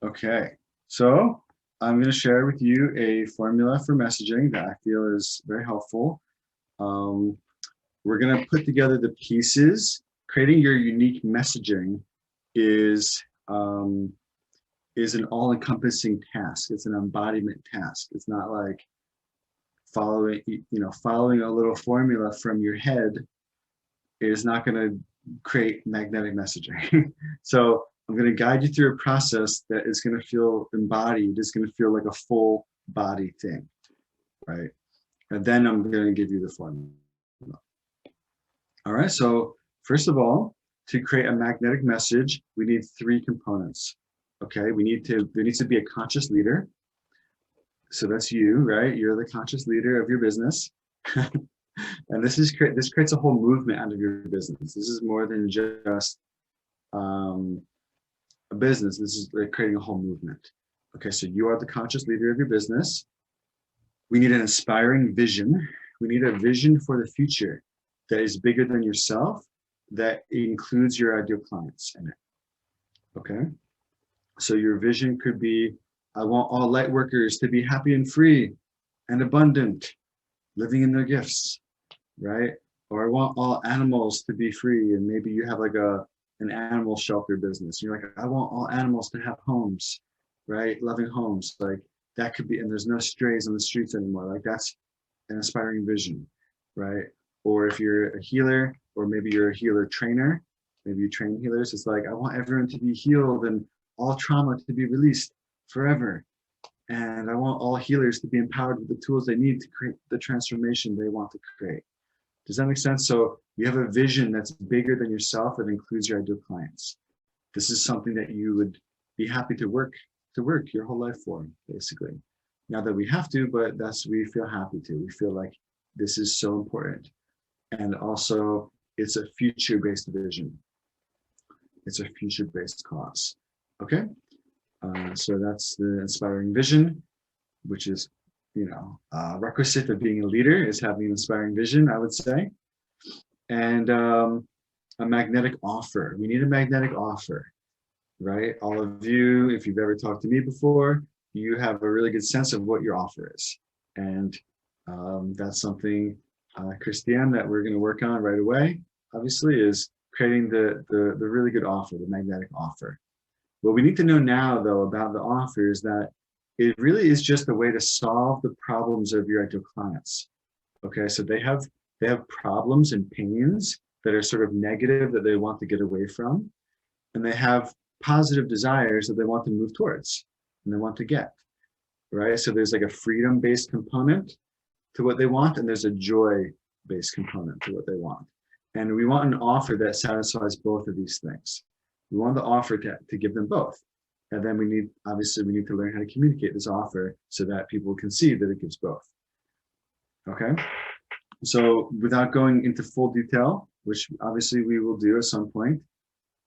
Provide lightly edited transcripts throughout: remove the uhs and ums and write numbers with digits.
Okay, so I'm going to share with you a formula for messaging that I feel is very helpful. Um, we're going to put together the pieces. Creating your unique messaging is um, is an all-encompassing task. It's an embodiment task. It's not like following a little formula from your head is not going to create magnetic messaging. So I'm going to guide you through a process that is going to feel embodied. It's going to feel like a full body thing, right? And then I'm going to give you the formula. All right. So first of all, to create a magnetic message, we need three components. Okay. There needs to be a conscious leader. So that's you, right? You're the conscious leader of your business. And this creates a whole movement out of your business. This is more than just a business. This is like creating a whole movement. Okay, so you are the conscious leader of your business. We need an inspiring vision. We need a vision for the future that is bigger than yourself, that includes your ideal clients in it. Okay, so your vision could be, I want all light workers to be happy and free and abundant, living in their gifts, right? Or I want all animals to be free, and maybe you have like an animal shelter business. You're like, I want all animals to have homes, right? Loving homes. Like that could be, and there's no strays on the streets anymore. Like that's an inspiring vision, right? Or if you're a healer, or maybe you're a healer trainer, maybe you train healers. It's like, I want everyone to be healed and all trauma to be released forever. And I want all healers to be empowered with the tools they need to create the transformation they want to create. Does that make sense? So you have a vision that's bigger than yourself that includes your ideal clients. This is something that you would be happy to work your whole life for, basically. Not that we have to, but we feel happy to. We feel like this is so important. And also it's a future-based vision. It's a future-based cause. Okay. So that's the inspiring vision, which is requisite of being a leader, is having an inspiring vision, I would say. And a magnetic offer. We need a magnetic offer, right? All of you, if you've ever talked to me before, you have a really good sense of what your offer is. And that's something, Christiane, that we're going to work on right away, obviously, is creating the really good offer, the magnetic offer. What we need to know now, though, about the offer is that it really is just a way to solve the problems of your ideal clients. Okay, so they have problems and pains that are sort of negative that they want to get away from, and they have positive desires that they want to move towards and they want to get, right? So there's like a freedom-based component to what they want, and there's a joy-based component to what they want. And we want an offer that satisfies both of these things. We want the offer to give them both. And then we need to learn how to communicate this offer so that people can see that it gives both. Okay. So without going into full detail, which obviously we will do at some point,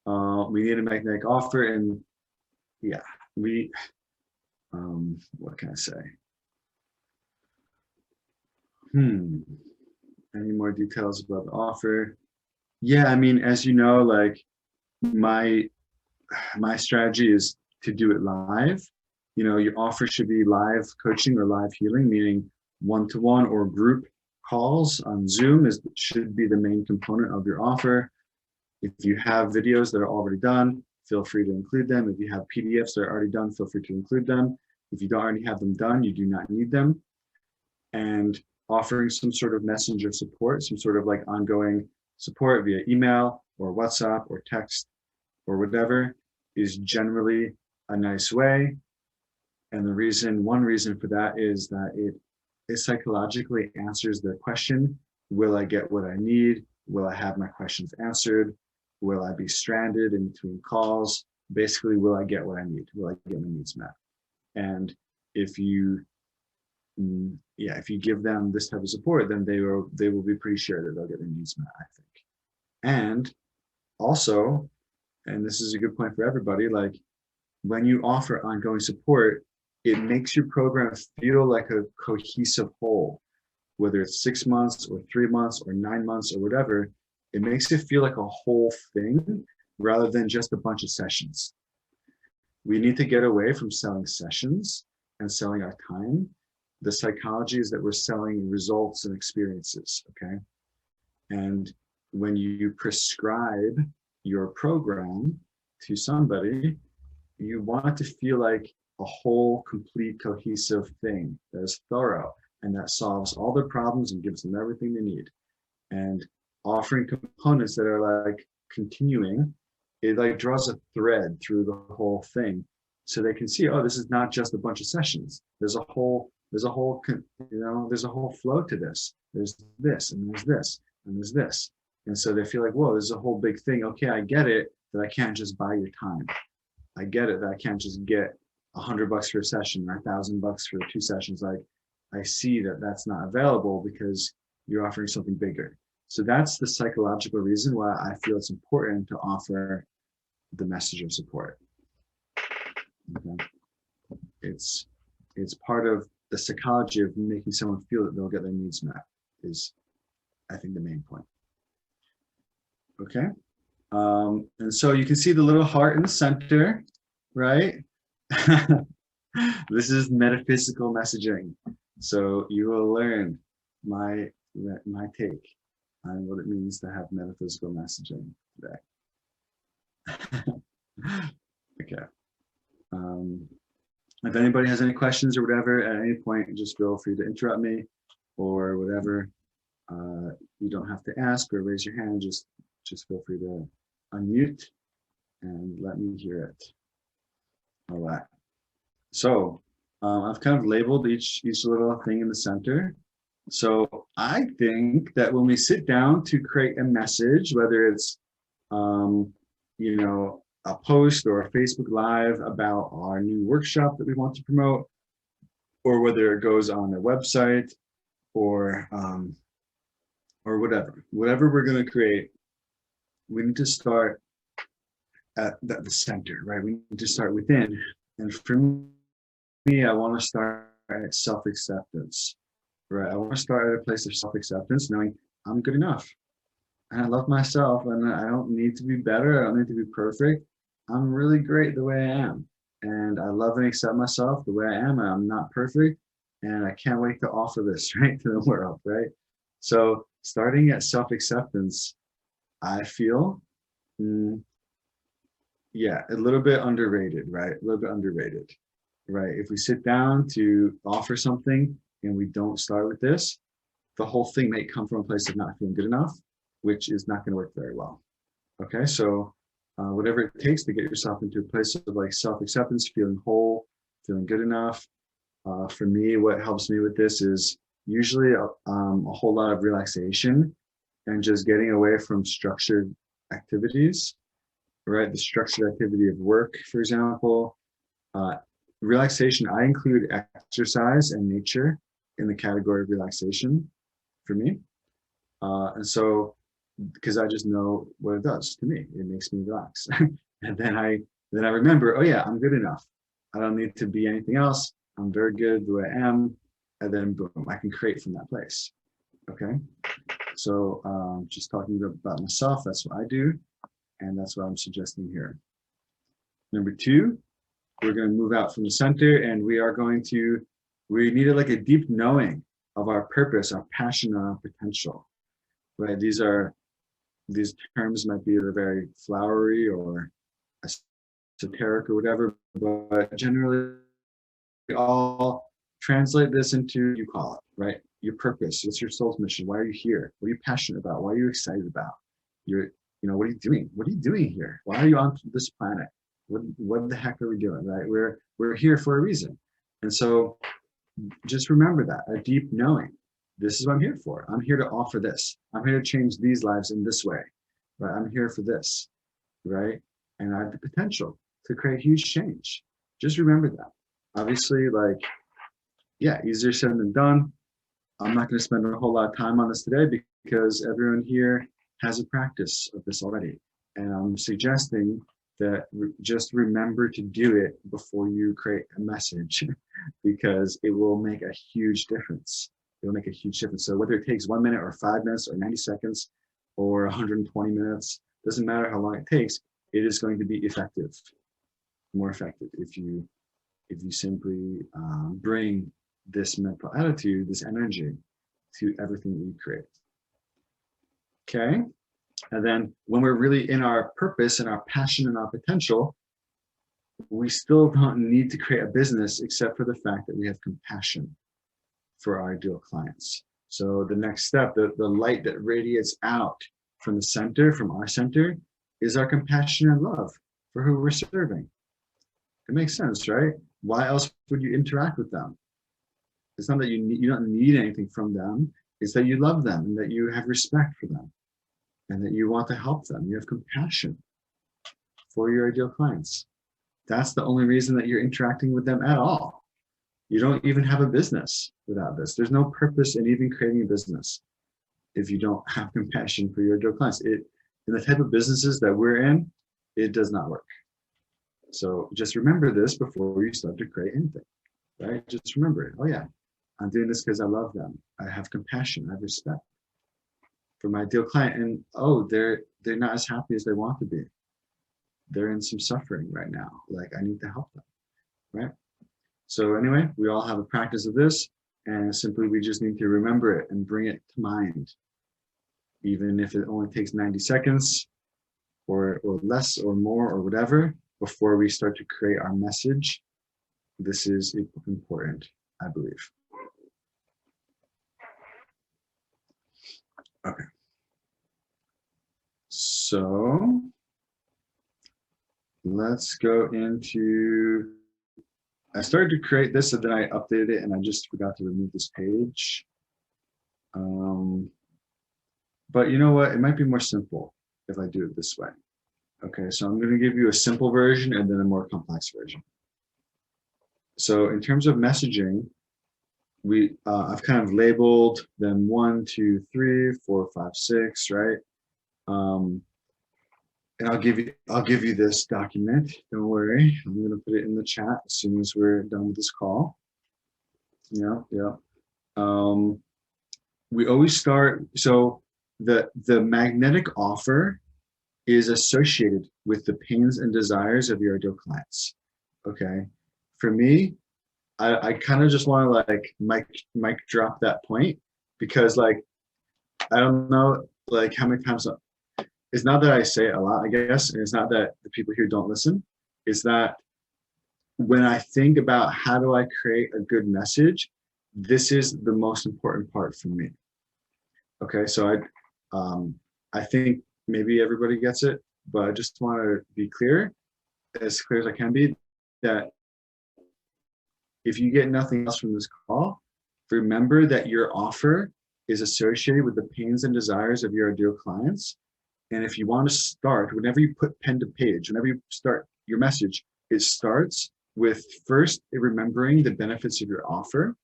we need a magnetic offer. And yeah, what can I say? Any more details about the offer? Yeah, I mean, as you know, like my strategy is to do it live. Your offer should be live coaching or live healing, meaning one-to-one or group calls on Zoom should be the main component of your offer. If you have videos that are already done, feel free to include them. If you have PDFs that are already done, feel free to include them. If you don't already have them done, you do not need them. And offering some sort of messenger support, some sort of like ongoing support via email or WhatsApp or text or whatever, is generally a nice way. And one reason for that is that it psychologically answers the question, will I get what I need? Will I have my questions answered? Will I be stranded in between calls? Basically, will I get what I need? Will I get my needs met? And if you give them this type of support, then they will be pretty sure that they'll get their needs met, I think. And also, and this is a good point for everybody, like when you offer ongoing support, it makes your program feel like a cohesive whole, whether it's 6 months or 3 months or 9 months or whatever. It makes it feel like a whole thing rather than just a bunch of sessions. we need to get away from selling sessions and selling our time. The psychology is that we're selling results and experiences, okay? And when you prescribe your program to somebody, you want it to feel like a whole, complete, cohesive thing that is thorough and that solves all their problems and gives them everything they need. And offering components that are like continuing, it like draws a thread through the whole thing, so they can see, oh, this is not just a bunch of sessions. There's a whole flow to this. There's this, and there's this, and there's this. And so they feel like, whoa, there's a whole big thing. Okay, I get it that I can't just buy your time. I get it that I can't just get $100 for a session or $1,000 for 2 sessions. Like, I see that that's not available because you're offering something bigger. So that's the psychological reason why I feel it's important to offer the message of support. Okay. It's part of the psychology of making someone feel that they'll get their needs met is, I think, the main point. Okay. And so you can see the little heart in the center, right? This is metaphysical messaging. So you will learn my take on what it means to have metaphysical messaging today. Okay. If anybody has any questions or whatever at any point, just feel free to interrupt me or whatever. You don't have to ask or raise your hand. Just feel free to unmute and let me hear it. All right. So I've kind of labeled each little thing in the center. So I think that when we sit down to create a message, whether it's a post or a Facebook Live about our new workshop that we want to promote, or whether it goes on a website or whatever we're going to create, we need to start at the center, right? We need to start within. And for me, I want to start at self-acceptance, right? I want to start at a place of self-acceptance, knowing I'm good enough. And I love myself, and I don't need to be better. I don't need to be perfect. I'm really great the way I am. And I love and accept myself the way I am. And I'm not perfect. And I can't wait to offer this, right, to the world, right? So starting at self-acceptance, I feel, a little bit underrated, right? A little bit underrated, right? If we sit down to offer something and we don't start with this, the whole thing may come from a place of not feeling good enough, which is not going to work very well. Okay, so whatever it takes to get yourself into a place of like self-acceptance, feeling whole, feeling good enough. For me, what helps me with this is usually a whole lot of relaxation and just getting away from structured activities, right? The structured activity of work, for example. Relaxation, I include exercise and nature in the category of relaxation for me. And so, because I just know what it does to me, it makes me relax. And then I remember, oh yeah, I'm good enough. I don't need to be anything else. I'm very good the way I am. And then boom, I can create from that place. Okay. So just talking about myself, that's what I do. And that's what I'm suggesting here. Number 2, we're going to move out from the center, and we need like a deep knowing of our purpose, our passion, our potential, right? These terms might be very flowery or esoteric or whatever, but generally we all translate this into, you call it, right? Your purpose. What's your soul's mission? Why are you here? What are you passionate about? What are you excited about? What are you doing? What are you doing here? Why are you on this planet? What the heck are we doing, right? We're here for a reason. And so just remember that, a deep knowing. This is what I'm here for. I'm here to offer this. I'm here to change these lives in this way, right? I'm here for this, right? And I have the potential to create huge change. Just remember that. Obviously, easier said than done. I'm not going to spend a whole lot of time on this today because everyone here has a practice of this already. And I'm suggesting that just remember to do it before you create a message because it will make a huge difference. It will make a huge difference. So whether it takes 1 minute or 5 minutes or 90 seconds or 120 minutes, doesn't matter how long it takes, it is going to be effective. more effective if you simply bring this mental attitude, this energy to everything that you create. Okay? And then when we're really in our purpose and our passion and our potential, we still don't need to create a business except for the fact that we have compassion for our ideal clients. So the next step, the light that radiates out from the center, from our center, is our compassion and love for who we're serving. It makes sense, right? Why else would you interact with them? It's not that you don't need anything from them. It's that you love them and that you have respect for them and that you want to help them. You have compassion for your ideal clients. That's the only reason that you're interacting with them at all. You don't even have a business without this. There's no purpose in even creating a business if you don't have compassion for your ideal clients. In the type of businesses that we're in, it does not work. So just remember this before you start to create anything, right? Just remember it. Oh yeah, I'm doing this because I love them. I have compassion. I have respect for my ideal client. And oh, they're not as happy as they want to be. They're in some suffering right now. Like I need to help them, right? So anyway, we all have a practice of this, and simply we just need to remember it and bring it to mind, even if it only takes 90 seconds or less or more or whatever, before we start to create our message. This is important, I believe. Okay. So let's go into, I started to create this and then I updated it and I just forgot to remove this page. But you know what? It might be more simple if I do it this way. Okay, so I'm going to give you a simple version and then a more complex version. So in terms of messaging, I've kind of labeled them 1, 2, 3, 4, 5, 6, right? And I'll give you this document. Don't worry, I'm going to put it in the chat as soon as we're done with this call. Yeah. We always start. So the magnetic offer is associated with the pains and desires of your ideal clients. Okay, for me, I kind of just want to like mic drop that point, because like I don't know like how many times. It's not that I say it a lot, I guess, and it's not that the people here don't listen. It's that when I think about how do I create a good message, this is the most important part for me. Okay, so I think maybe everybody gets it, but I just want to be clear as I can be, that if you get nothing else from this call, remember that your offer is associated with the pains and desires of your ideal clients. And if you want to start, whenever you put pen to page, whenever you start your message, it starts with first remembering the benefits of your offer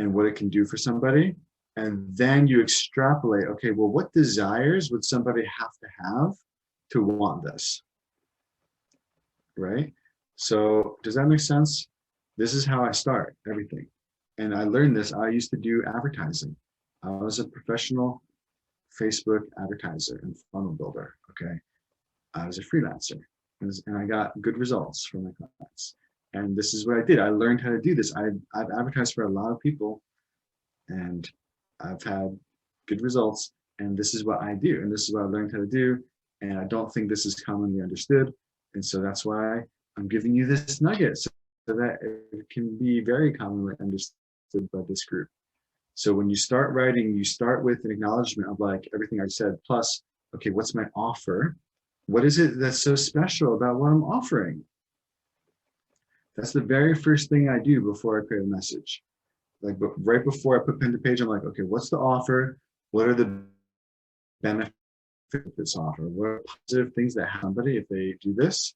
and what it can do for somebody. And then you extrapolate, okay, well, what desires would somebody have to want this, right? So does that make sense? This is how I start everything. And I learned this. I used to do advertising. I was a professional Facebook advertiser and funnel builder. Okay, I was a freelancer, and I got good results from my clients. And this is what I did. I learned how to do this. I've advertised for a lot of people, and I've had good results. And this is what I do, and this is what I learned how to do. And I don't think this is commonly understood, and so that's why I'm giving you this nugget so that it can be very commonly understood by this group. So when you start writing, you start with an acknowledgement of like everything I said, plus, okay, what's my offer? What is it that's so special about what I'm offering? That's the very first thing I do before I create a message. Like right before I put pen to page, I'm like, okay, what's the offer? What are the benefits of this offer? What are positive things that happen to somebody if they do this?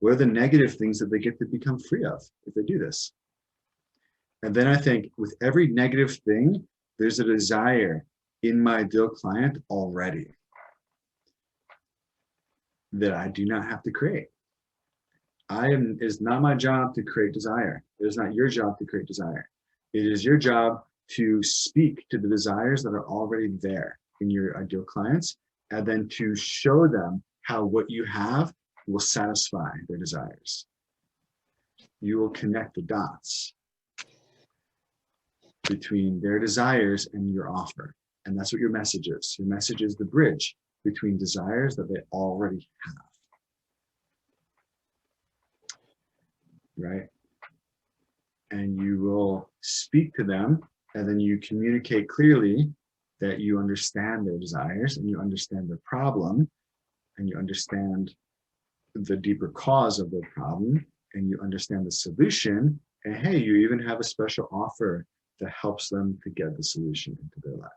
What are the negative things that they get to become free of if they do this? And then I think with every negative thing, there's a desire in my ideal client already that I do not have to create. It's not my job to create desire. It is not your job to create desire. It is your job to speak to the desires that are already there in your ideal clients, and then to show them how what you have will satisfy their desires. You will connect the dots between their desires and your offer. And that's what your message is. Your message is the bridge between desires that they already have. Right? And you will speak to them, and then you communicate clearly that you understand their desires and you understand their problem and you understand the deeper cause of their problem and you understand the solution. And hey, you even have a special offer that helps them to get the solution into their life.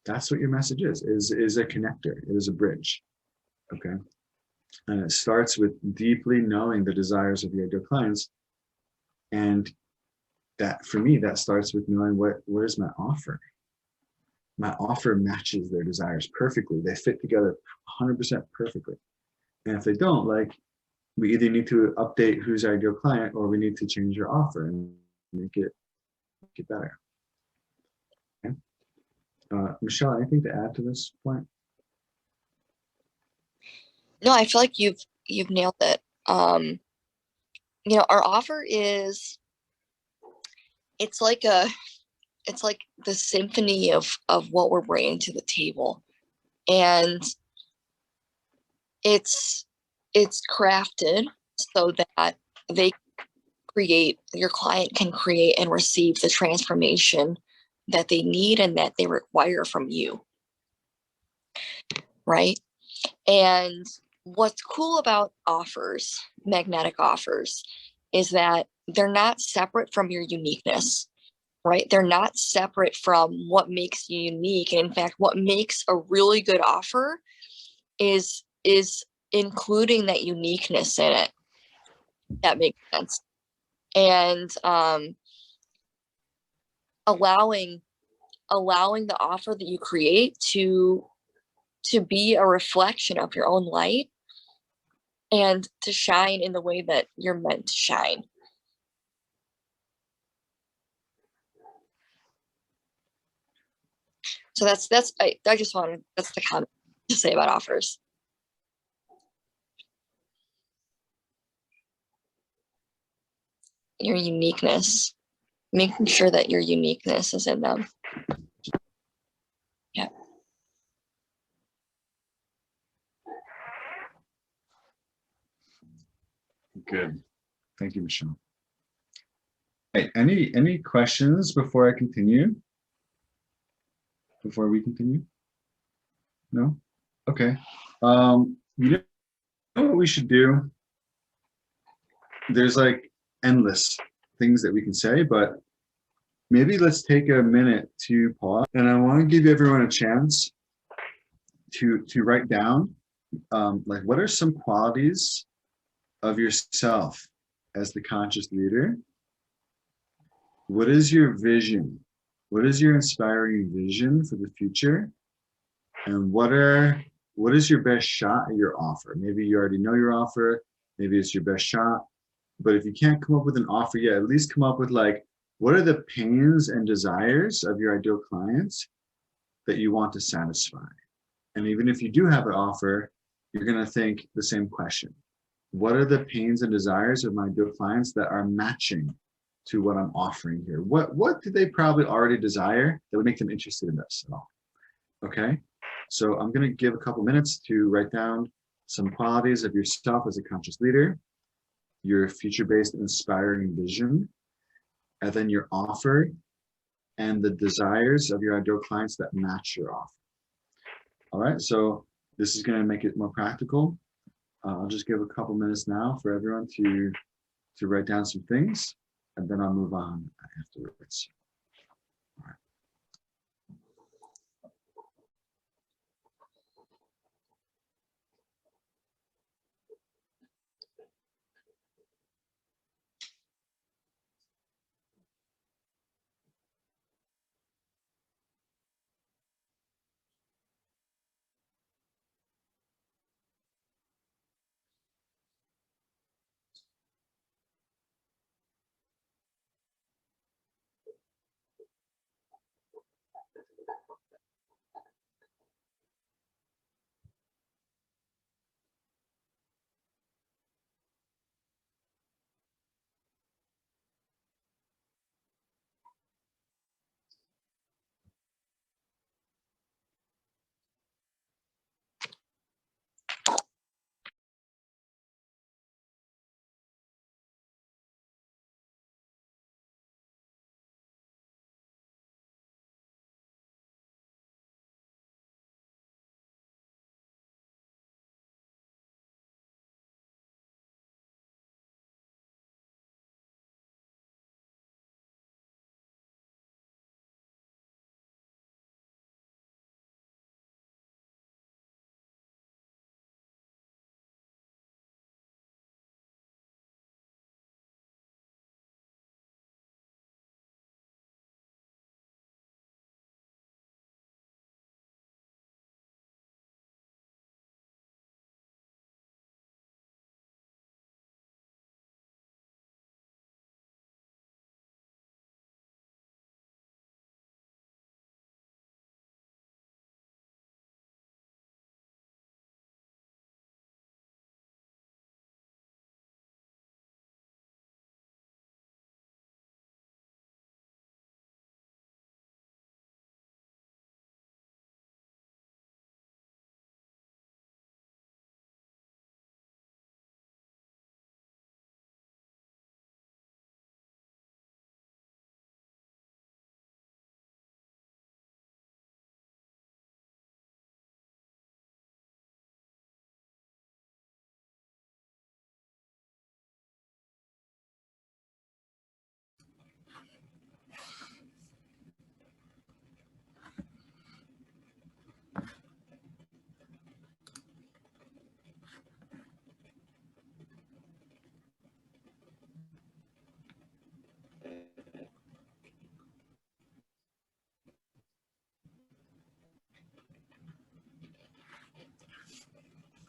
That's what your message is a connector. It is a bridge. Okay. And it starts with deeply knowing the desires of your ideal clients. And that, for me, that starts with knowing what is my offer. My offer matches their desires perfectly. They fit together 100% perfectly. And if they don't, like, we either need to update who's our ideal client or we need to change your offer and make it better. Okay. Michelle, anything to add to this point? No, I feel like you've nailed it. You know, our offer is, it's like the symphony of what we're bringing to the table, and it's crafted so that your client can create and receive the transformation that they need and that they require from you, right? And what's cool about offers, magnetic offers, is that they're not separate from your uniqueness, right? They're not separate from what makes you unique. And in fact, what makes a really good offer is including that uniqueness in it. That makes sense. And allowing the offer that you create to be a reflection of your own light and to shine in the way that you're meant to shine. So I just wanted, that's the comment to say about offers. Your uniqueness, making sure that your uniqueness is in them. Yeah. Good. Thank you, Michelle. Hey, any questions before I continue? Before we continue? No? Okay. You know what we should do? There's like endless things that we can say, but maybe let's take a minute to pause. And I want to give everyone a chance to write down like, what are some qualities of yourself as the conscious leader? What is your vision? What is your inspiring vision for the future? And what is your best shot at your offer? Maybe you already know your offer, maybe it's your best shot. But if you can't come up with an offer yet, at least come up with like, what are the pains and desires of your ideal clients that you want to satisfy? And even if you do have an offer, you're going to think the same question. What are the pains and desires of my ideal clients that are matching to what I'm offering here? What do they probably already desire that would make them interested in this at all? Okay, so I'm going to give a couple minutes to write down some qualities of yourself as a conscious leader, your future-based inspiring vision, and then your offer and the desires of your ideal clients that match your offer. All right, so this is going to make it more practical. I'll just give a couple minutes now for everyone to write down some things, and then I'll move on afterwards. All right.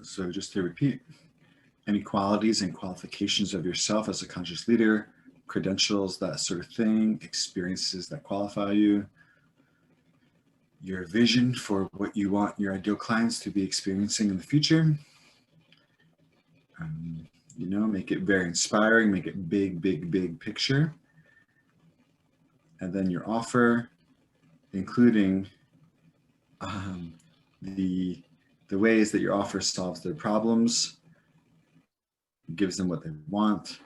So just to repeat, any qualities and qualifications of yourself as a conscious leader, credentials, that sort of thing, experiences that qualify you, your vision for what you want your ideal clients to be experiencing in the future. You know, make it very inspiring, make it big, big, big picture. And then your offer, including the ways that your offer solves their problems, gives them what they want.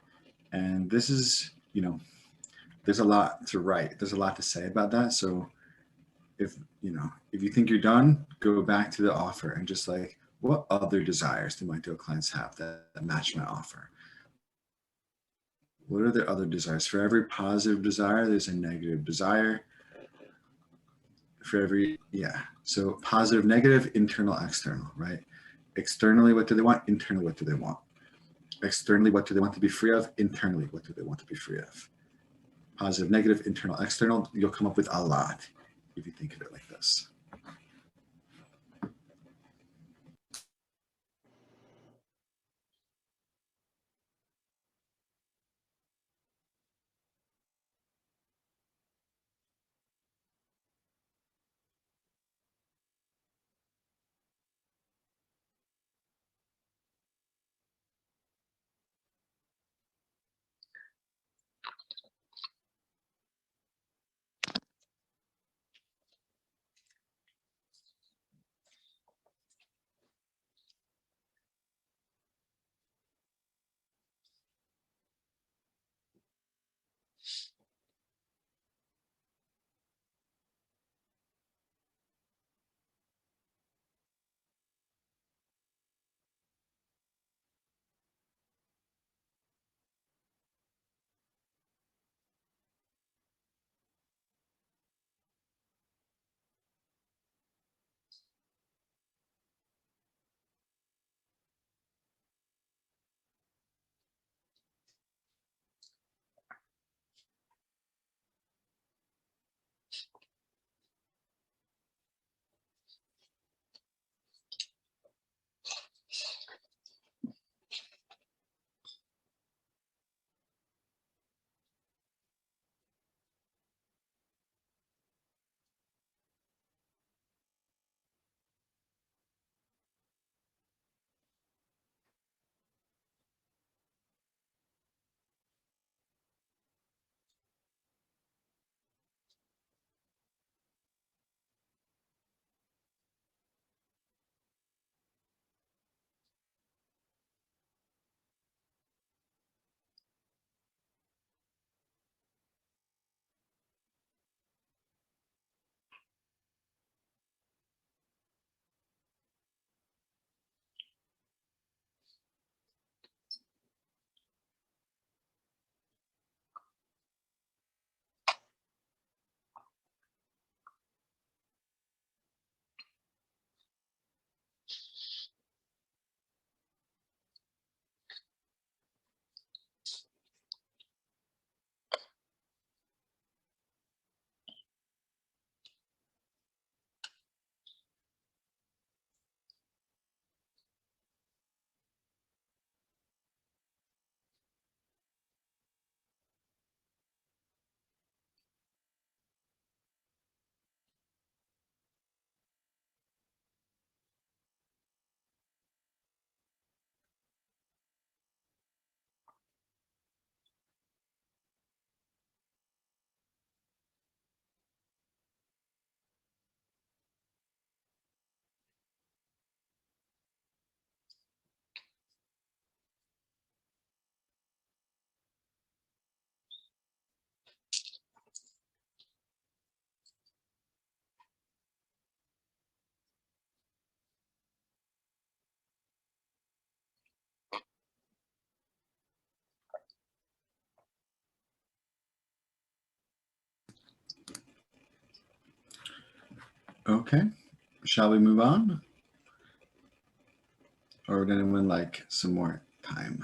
And this is, you know, there's a lot to write. There's a lot to say about that. So if you think you're done, go back to the offer and just like, what other desires do my ideal clients have that match my offer? What are their other desires? For every positive desire, there's a negative desire. For every, so positive, negative, internal, external, right? Externally, what do they want? Internally, what do they want? Externally, what do they want to be free of? Internally, what do they want to be free of? Positive, negative, internal, external. You'll come up with a lot if you think of it like this. Okay, shall we move on? Or would anyone like some more time?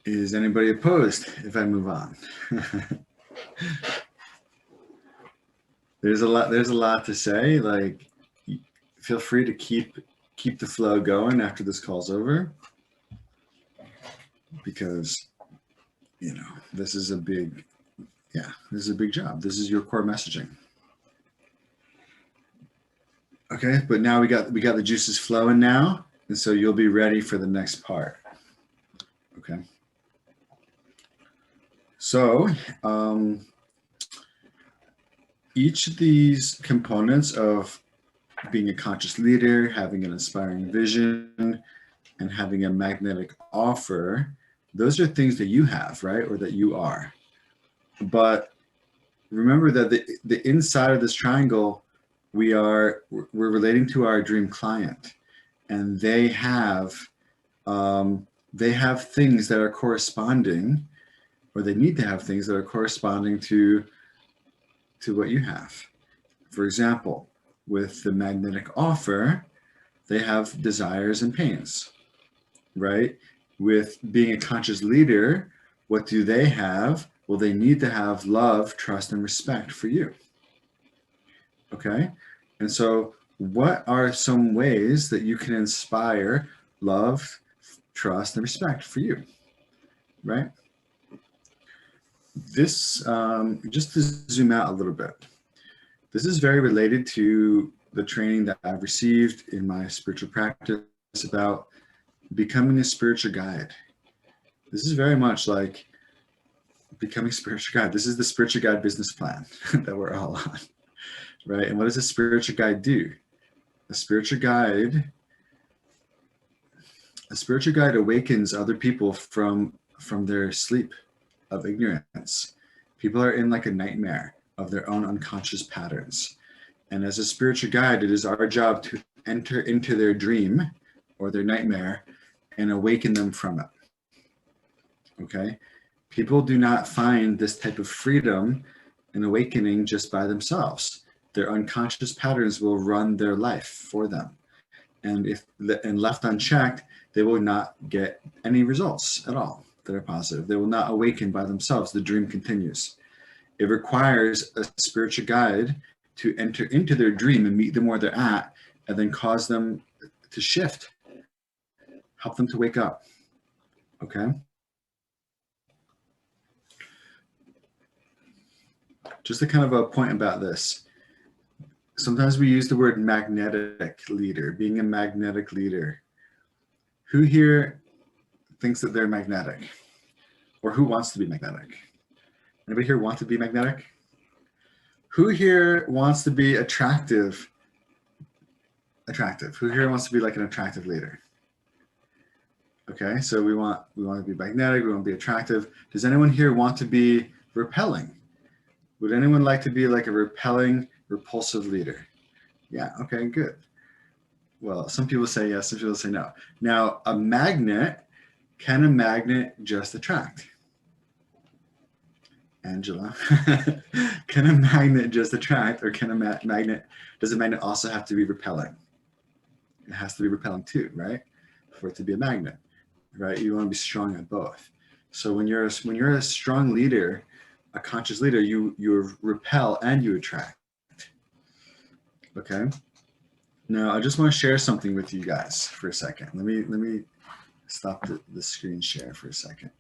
Is anybody opposed if I move on? There's a lot to say. Like, feel free to keep the flow going after this call's over, because this is a big job. This is your core messaging. Okay, but now we got the juices flowing now, and so you'll be ready for the next part. Okay. So each of these components of being a conscious leader, having an inspiring vision, and having a magnetic offer, those are things that you have, right? Or that you are. But remember that the inside of this triangle, we're relating to our dream client, and they have things that are corresponding, or they need to have things that are corresponding to what you have. For example, with the magnetic offer, they have desires and pains, right? With being a conscious leader, what do they have? Well, they need to have love, trust, and respect for you. Okay? And so what are some ways that you can inspire love, trust, and respect for you, right? This, just to zoom out a little bit, this is very related to the training that I've received in my spiritual practice about becoming a spiritual guide. This is very much like becoming a spiritual guide. This is the spiritual guide business plan that we're all on, right? And what does a spiritual guide do? A spiritual guide awakens other people from their sleep of ignorance. People are in like a nightmare of their own unconscious patterns. And as a spiritual guide, it is our job to enter into their dream or their nightmare and awaken them from it. Okay? People do not find this type of freedom and awakening just by themselves. Their unconscious patterns will run their life for them. And left unchecked, they will not get any results at all that are positive. They will not awaken by themselves. The dream continues. It requires a spiritual guide to enter into their dream and meet them where they're at, and then cause them to shift, help them to wake up. Okay? Just a kind of a point about this. Sometimes we use the word magnetic leader, being a magnetic leader. Who here thinks that they're magnetic? Or who wants to be magnetic? Anybody here want to be magnetic? Who here wants to be attractive? Who here wants to be like an attractive leader? Okay, so we want to be magnetic, we want to be attractive. Does anyone here want to be repelling? Would anyone like to be like a repelling, repulsive leader? Yeah, okay, good. Well, some people say yes, some people say no. Now, can a magnet just attract? Angela, can a magnet just attract, or can does a magnet also have to be repelling? It has to be repelling too, right? For it to be a magnet, right? You want to be strong at both. So when you're a strong leader, a conscious leader, you repel and you attract. Okay. Now I just want to share something with you guys for a second. Let me stop the screen share for a second.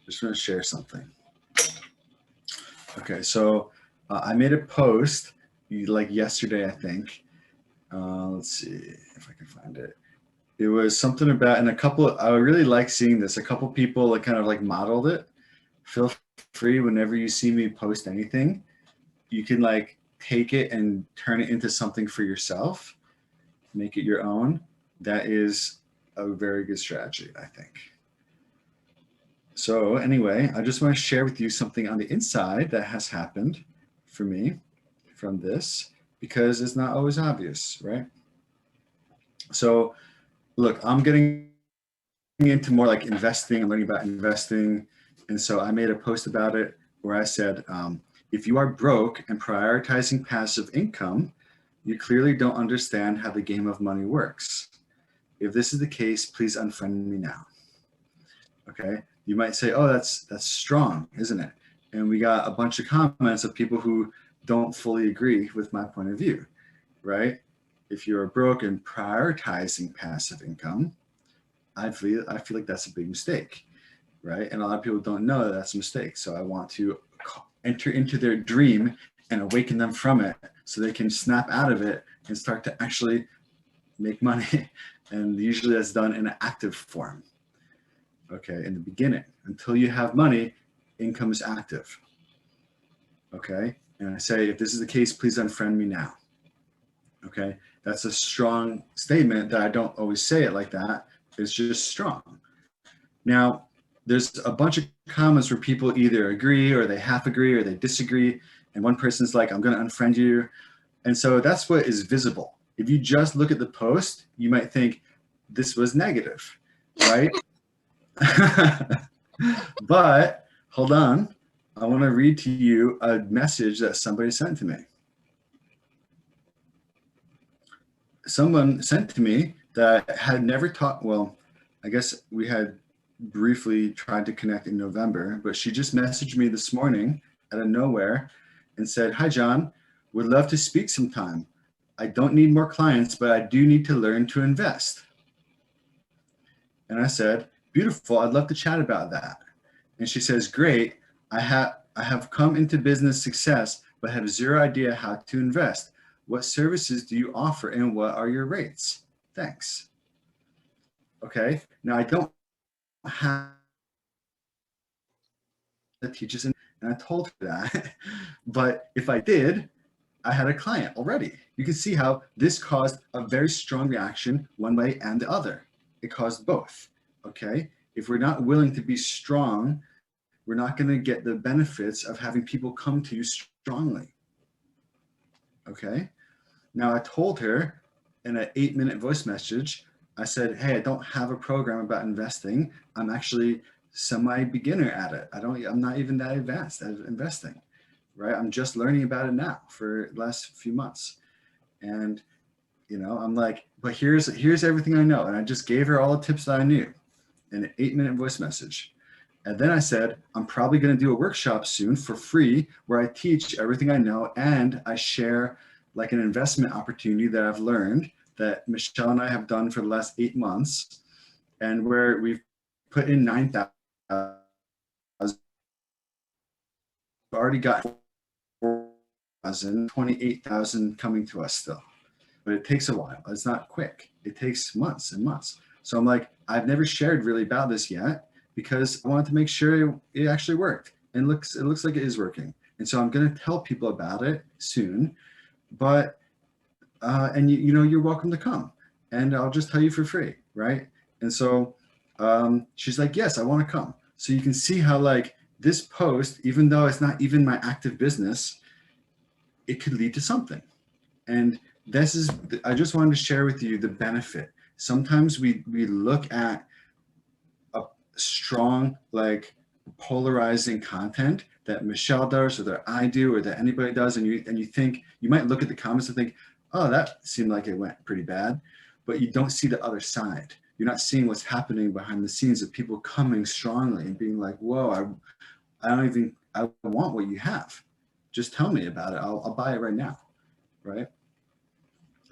Just want to share something. Okay, so I made a post like yesterday, I think. Let's see if I can find it. It was something about, and I really like seeing this. A couple people like kind of like modeled it. Feel free whenever you see me post anything, you can like take it and turn it into something for yourself, make it your own. That is a very good strategy, I think. So anyway, I just want to share with you something on the inside that has happened for me from this, because it's not always obvious, right? So look, I'm getting into more like investing and learning about investing. And so I made a post about it where I said, if you are broke and prioritizing passive income, you clearly don't understand how the game of money works. If this is the case, please unfriend me now. Okay, You might say, oh, that's strong, isn't it? And we got a bunch of comments of people who don't fully agree with my point of view, right? If you're broke and prioritizing passive income, I feel like that's a big mistake, right? And a lot of people don't know that that's a mistake. So I want to enter into their dream and awaken them from it so they can snap out of it and start to actually make money. And usually that's done in an active form. Okay, in the beginning, until you have money, income is active. Okay, and I say, if this is the case, please unfriend me now. Okay, that's a strong statement that I don't always say it like that. It's just strong. Now, there's a bunch of comments where people either agree or they half agree or they disagree. And one person's like, I'm going to unfriend you. And so that's what is visible. If you just look at the post, you might think this was negative, right? But hold on. I want to read to you a message that somebody sent to me. Someone sent to me that had never talked, well, I guess we had briefly tried to connect in November, but she just messaged me this morning out of nowhere and said, hi, John, would love to speak sometime. I don't need more clients, but I do need to learn to invest. And I said, beautiful, I'd love to chat about that. And she says, great, I have come into business success, but have zero idea how to invest. What services do you offer and what are your rates? Thanks. Okay, now I don't have the teachers, and I told her that, but if I did, I had a client already. You can see how this caused a very strong reaction one way and the other. It caused both, okay? If we're not willing to be strong, we're not gonna get the benefits of having people come to you strongly, okay? Now I told her in an 8-minute voice message, I said, hey, I don't have a program about investing. I'm actually semi-beginner at it. I'm not even that advanced at investing, right? I'm just learning about it now for the last few months. And, you know, I'm like, but here's everything I know. And I just gave her all the tips that I knew in an 8-minute voice message. And then I said, I'm probably going to do a workshop soon for free where I teach everything I know and I share like an investment opportunity that I've learned that Michelle and I have done for the last 8 months, and where we've put in 9,000, already got 4,000, 28,000 coming to us still. But it takes a while. It's not quick. It takes months and months. So I'm like, I've never shared really about this yet because I wanted to make sure it actually worked. And it looks like it is working. And so I'm going to tell people about it soon. But and you know, you're welcome to come, and I'll just tell you for free, right? And so she's like, yes, I want to come. So you can see how like this post, even though it's not even my active business, it could lead to something. And this is, I just wanted to share with you the benefit. Sometimes we look at a strong, like polarizing content that Michelle does or that I do or that anybody does, and you think, you might look at the comments and think, oh, that seemed like it went pretty bad, but you don't see the other side. You're not seeing what's happening behind the scenes of people coming strongly and being like, whoa, I want what you have. Just tell me about it. I'll buy it right now, right?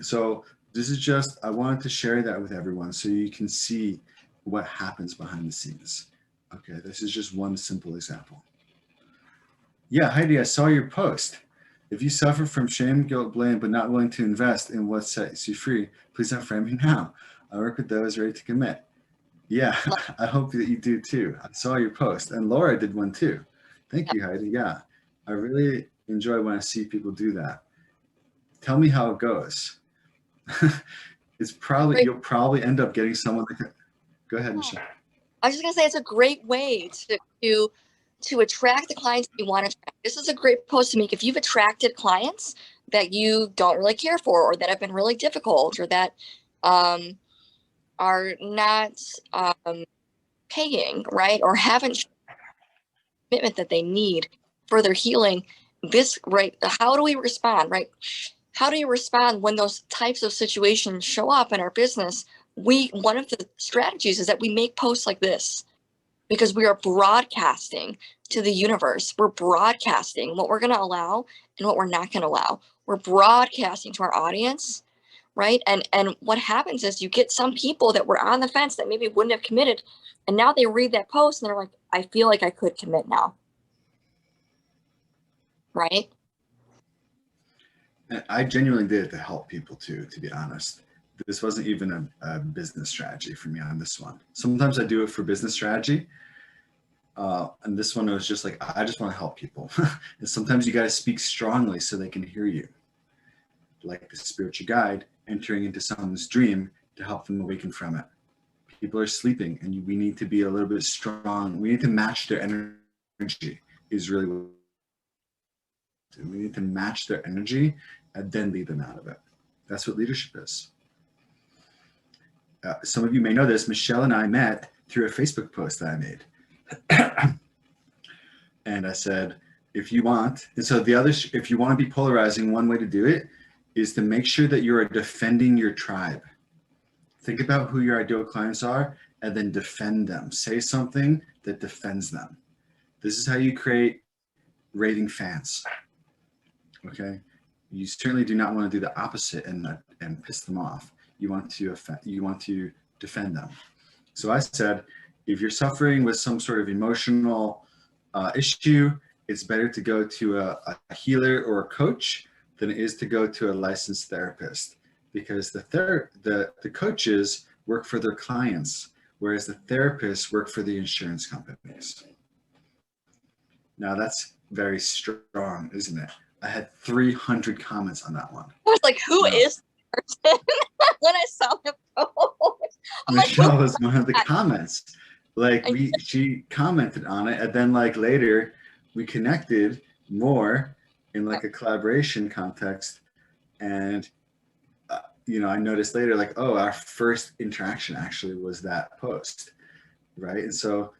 So this is just, I wanted to share that with everyone so you can see what happens behind the scenes. Okay, this is just one simple example. Yeah, Heidi, I saw your post. If you suffer from shame, guilt, blame, but not willing to invest in what sets you free, please unfriend me now. I work with those ready to commit. Yeah, I hope that you do too. I saw your post, and Laura did one too. Thank you, Heidi. Yeah, I really enjoy when I see people do that. Tell me how it goes. It's probably, you'll probably end up getting someone that can, go ahead, Michelle. I was just gonna say it's a great way to attract the clients you want to attract. This is a great post to make if you've attracted clients that you don't really care for or that have been really difficult or that are not paying, right, or haven't commitment that they need for their healing. This, right, how do we respond, right? How do you respond when those types of situations show up in our business? One of the strategies is that we make posts like this, because we are broadcasting to the universe. We're broadcasting what we're going to allow and what we're not going to allow. We're broadcasting to our audience, right? And what happens is you get some people that were on the fence that maybe wouldn't have committed, and now they read that post and they're like, I feel like I could commit now, right? And I genuinely did it to help people too, to be honest. This wasn't even a business strategy for me on this one. Sometimes I do it for business strategy. And this one was just like, I just want to help people. And sometimes you got to speak strongly so they can hear you. Like the spiritual guide entering into someone's dream to help them awaken from it. People are sleeping and we need to be a little bit strong. We need to match their energy is really what we need to match their energy and then lead them out of it. That's what leadership is. Some of you may know this. Michelle and I met through a Facebook post that I made. And I said, if you want, and so the other, if you want to be polarizing, one way to do it is to make sure that you are defending your tribe. Think about who your ideal clients are and then defend them. Say something that defends them. This is how you create raving fans. Okay. You certainly do not want to do the opposite and piss them off. You want to defend them. So I said, if you're suffering with some sort of emotional issue, it's better to go to a healer or a coach than it is to go to a licensed therapist, because the coaches work for their clients, whereas the therapists work for the insurance companies. Now that's very strong, isn't it? I had 300 comments on that one. I was like, who is this person? When I saw the post, Michelle was one of the comments. Like she commented on it, and then like later we connected more in like a collaboration context, and I noticed later like, oh, our first interaction actually was that post, right? And so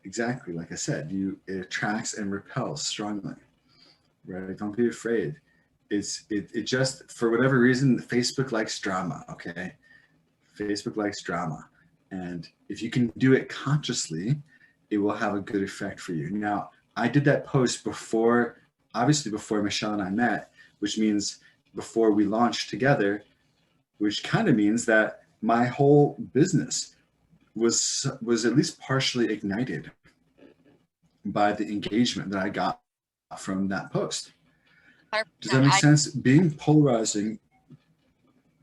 exactly like I said, it attracts and repels strongly, right? Don't be afraid. It just, for whatever reason, Facebook likes drama. Okay, Facebook likes drama, and if you can do it consciously, it will have a good effect for you. Now, I did that post obviously before Michelle and I met, which means before we launched together, which kind of means that my whole business was at least partially ignited by the engagement that I got from that post. Does that make sense? Being polarizing.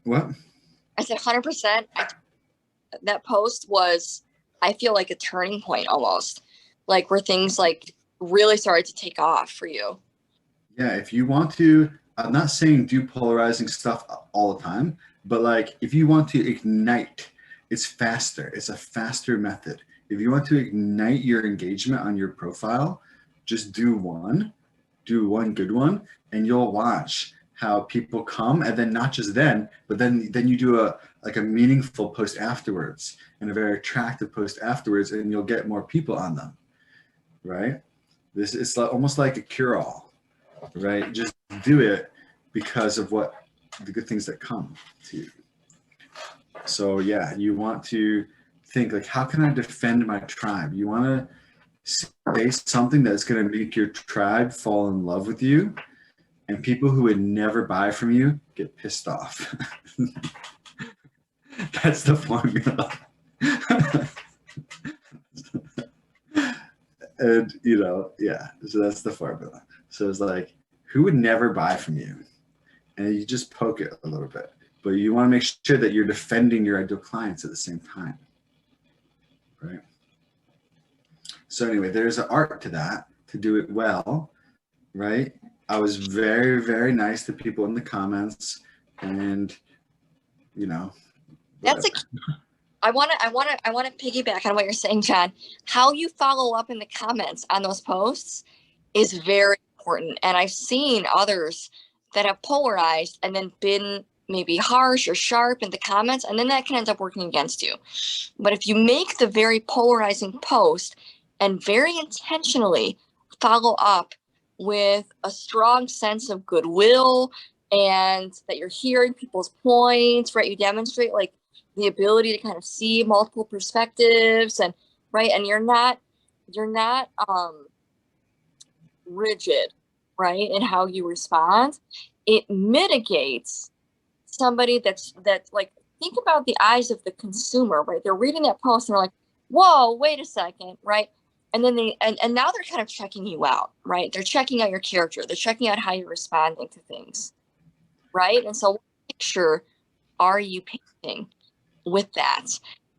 What? I said 100%. That post was, I feel like, a turning point almost, like where things like really started to take off for you. Yeah, if you want to, I'm not saying do polarizing stuff all the time, but like if you want to ignite, it's faster. It's a faster method. If you want to ignite your engagement on your profile, just do one good one, and you'll watch how people come, and then not just then, but then you do a meaningful post afterwards and a very attractive post afterwards, and you'll get more people on them, right? This is almost like a cure-all, right? Just do it because of what the good things that come to you. So yeah, you want to think like, how can I defend my tribe? You want to say something that's going to make your tribe fall in love with you, and people who would never buy from you get pissed off. That's the formula. And yeah, so that's the formula. So it's like, who would never buy from you? And you just poke it a little bit, but you want to make sure that you're defending your ideal clients at the same time, right? So anyway, there's an art to that, to do it well, right? I was very, very nice to people in the comments, and that's I want to piggyback on what you're saying, John. How you follow up in the comments on those posts is very important. And I've seen others that have polarized and then been maybe harsh or sharp in the comments, and then that can end up working against you. But if you make the very polarizing post and very intentionally follow up with a strong sense of goodwill and that you're hearing people's points, right? You demonstrate like the ability to kind of see multiple perspectives and right? And you're not rigid, right, in how you respond. It mitigates somebody that like, think about the eyes of the consumer, right? They're reading that post and they're like, whoa, wait a second, right? And then and now they're kind of checking you out, right? They're checking out your character, they're checking out how you're responding to things, right? And so what picture are you painting with that?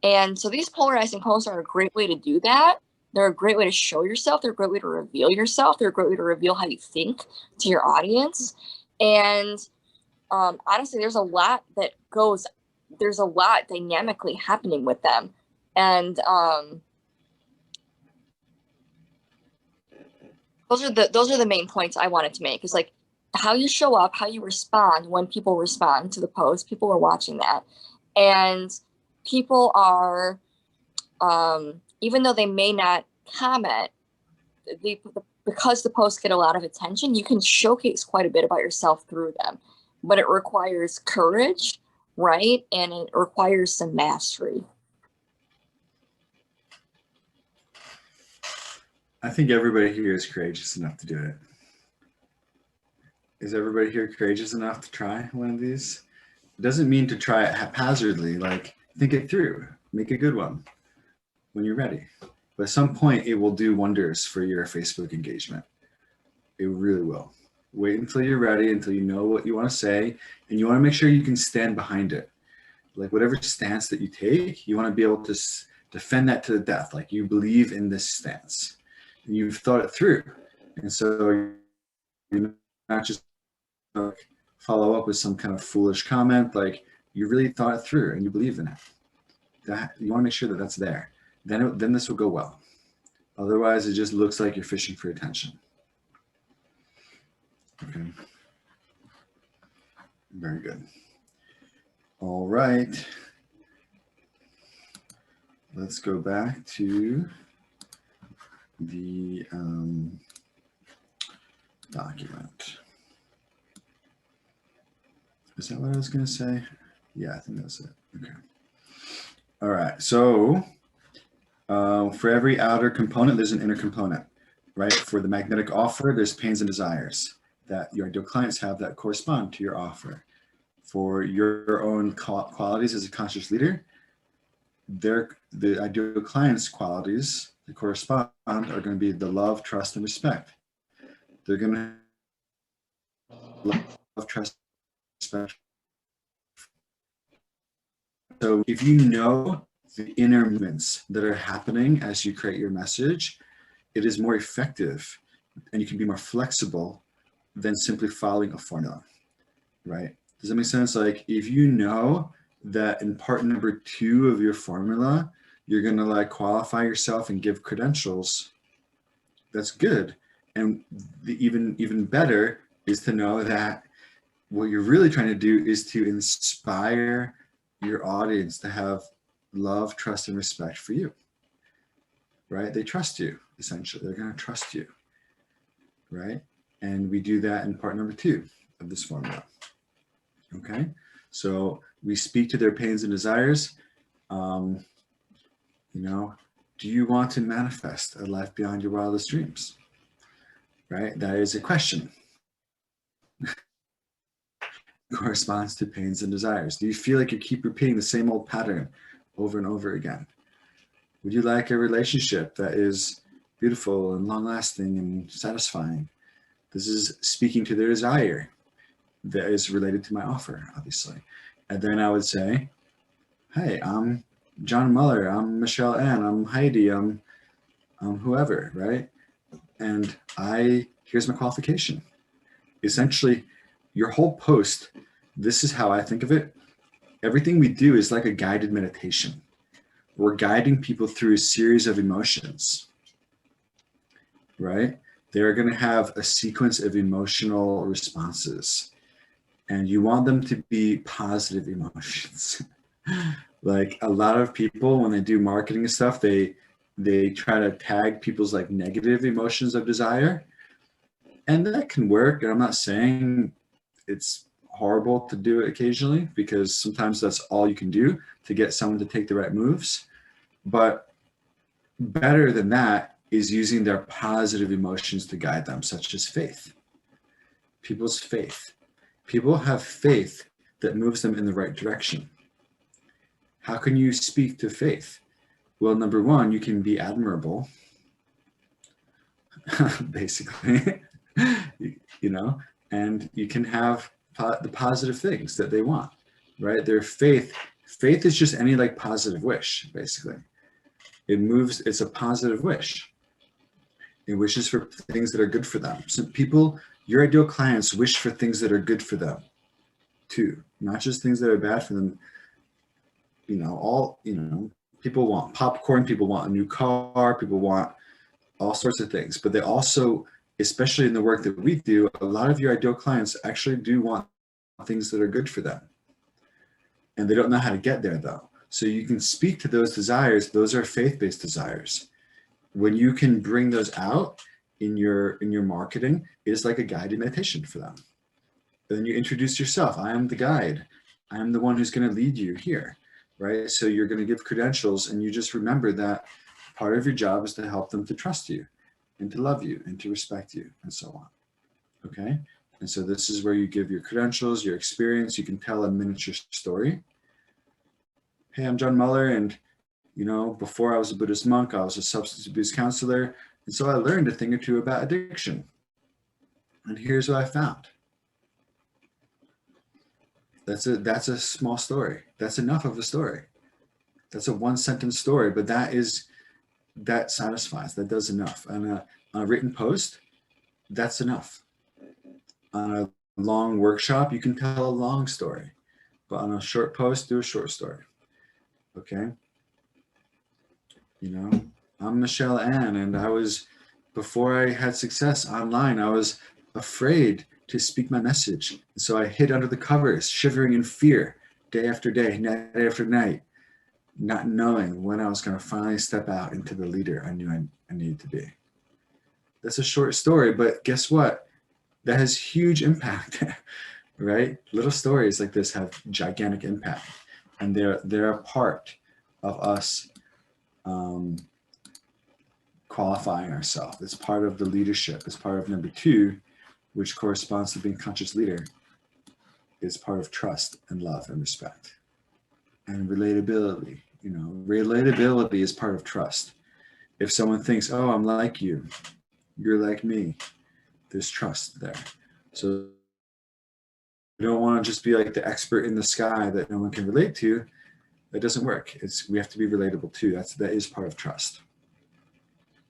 And so these polarizing posts are a great way to do that. They're a great way to show yourself. They're a great way to reveal yourself. They're a great way to reveal how you think to your audience. And honestly, there's a lot dynamically happening with them. And those are the main points I wanted to make, is like how you show up, how you respond when people respond to the post. People are watching that. And people are, even though they may not comment, because the posts get a lot of attention, you can showcase quite a bit about yourself through them. But it requires courage, right? And it requires some mastery. I think everybody here is courageous enough to do it. Is everybody here courageous enough to try one of these? It doesn't mean to try it haphazardly, like think it through, make a good one when you're ready. But at some point it will do wonders for your Facebook engagement. It really will. Wait until you're ready, until you know what you want to say, and you want to make sure you can stand behind it. Like whatever stance that you take, you want to be able to defend that to the death. Like you believe in this stance and you've thought it through. And so you're not just like follow up with some kind of foolish comment. Like you really thought it through and you believe in it. That you want to make sure that that's there. Then this will go well. Otherwise, it just looks like you're fishing for attention. Okay. Very good. All right. Let's go back to the document. Is that what I was going to say? Yeah, I think that's it. Okay. All right. So for every outer component, there's an inner component, right? For the magnetic offer, there's pains and desires that your ideal clients have that correspond to your offer. For your own qualities as a conscious leader, the ideal client's qualities that correspond are going to be the love, trust, and respect. They're going to love, trust, respect. So if you know the inner movements that are happening as you create your message, it is more effective and you can be more flexible than simply following a formula, right? Does that make sense? Like if you know that in part number 2 of your formula, you're going to like qualify yourself and give credentials, that's good. And the even better is to know that what you're really trying to do is to inspire your audience to have love, trust, and respect for you, right? They trust you, essentially. They're going to trust you, right? And we do that in part number 2 of this formula. Okay, so we speak to their pains and desires. You know, do you want to manifest a life beyond your wildest dreams? Right, that is a question. Corresponds to pains and desires. Do you feel like you keep repeating the same old pattern over and over again? Would you like a relationship that is beautiful and long-lasting and satisfying? This is speaking to their desire that is related to my offer, obviously. And then I would say, hey, I'm John Muller, I'm Michelle Ann, I'm Heidi, I'm whoever, right? And here's my qualification. Essentially, your whole post, this is how I think of it. Everything we do is like a guided meditation. We're guiding people through a series of emotions, right? They're going to have a sequence of emotional responses, and you want them to be positive emotions. Like a lot of people, when they do marketing and stuff, they try to tag people's like negative emotions of desire, and that can work. And I'm not saying it's horrible to do it occasionally, because sometimes that's all you can do to get someone to take the right moves. But better than that is using their positive emotions to guide them, such as faith. People's faith. People have faith that moves them in the right direction. How can you speak to faith? Well, number one, you can be admirable, basically, you know, and you can have the positive things that they want, right? Their faith is just any like positive wish, basically. It moves, it's a positive wish. It wishes for things that are good for them. So people, your ideal clients wish for things that are good for them too, not just things that are bad for them. You know, people want popcorn, people want a new car, people want all sorts of things, but they also, especially in the work that we do, a lot of your ideal clients actually do want things that are good for them. And they don't know how to get there though. So you can speak to those desires. Those are faith-based desires. When you can bring those out in your marketing, it is like a guided meditation for them. Then you introduce yourself. I am the guide. I am the one who's going to lead you here, right? So you're going to give credentials, and you just remember that part of your job is to help them to trust you and to love you and to respect you and so on. Okay. And so this is where you give your credentials, your experience. You can tell a miniature story. Hey, I'm John Muller, and you know, before I was a Buddhist monk, I was a substance abuse counselor. And so I learned a thing or two about addiction. And here's what I found. That's a small story. That's enough of a story. That's a one-sentence story, but that satisfies, that does enough. On a written post, that's enough. On a long workshop, you can tell a long story, but on a short post, do a short story. Okay. You know, I'm Michelle Ann, and before I had success online, I was afraid to speak my message. So I hid under the covers, shivering in fear, day after day, night after night, not knowing when I was going to finally step out into the leader I knew I needed to be. That's a short story, but guess what? That has huge impact, right? Little stories like this have gigantic impact, and they're a part of us qualifying ourselves. It's part of the leadership. It's part of number 2, which corresponds to being conscious leader. It's part of trust and love and respect and relatability. You know, relatability is part of trust. If someone thinks, oh, I'm like you, you're like me, there's trust there. So you don't want to just be like the expert in the sky that no one can relate to. That doesn't work. We have to be relatable too. That is part of trust.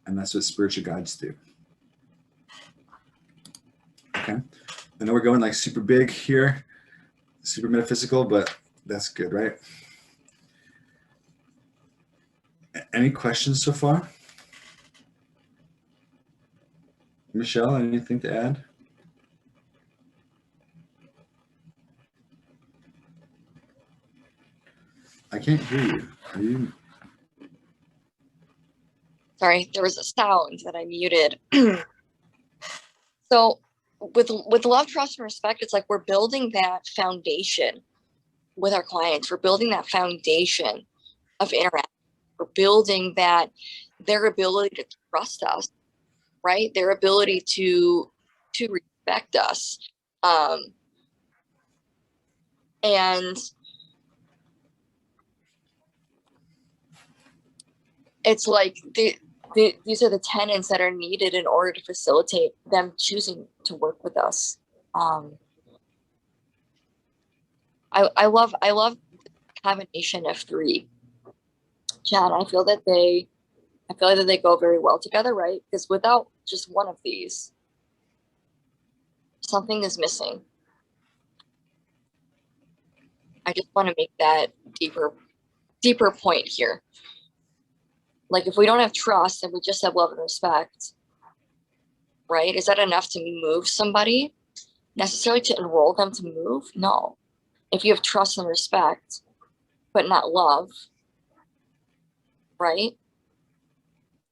And that's what spiritual guides do. Okay. I know we're going like super big here, super metaphysical, but that's good, right? Any questions so far? Michelle, anything to add? I can't hear you. Are you? Sorry, there was a sound that I muted. So with love, trust, and respect, it's like we're building that foundation with our clients. We're building that foundation of interaction. We're building that their ability to trust us, right? Their ability to respect us. And it's like these are the tenets that are needed in order to facilitate them choosing to work with us. I love the combination of 3. John, I feel that they go very well together, right? Because without just one of these, something is missing. I just want to make that deeper point here. Like if we don't have trust and we just have love and respect, right? Is that enough to move somebody? Necessarily to enroll them to move? No. If you have trust and respect, but not love, right?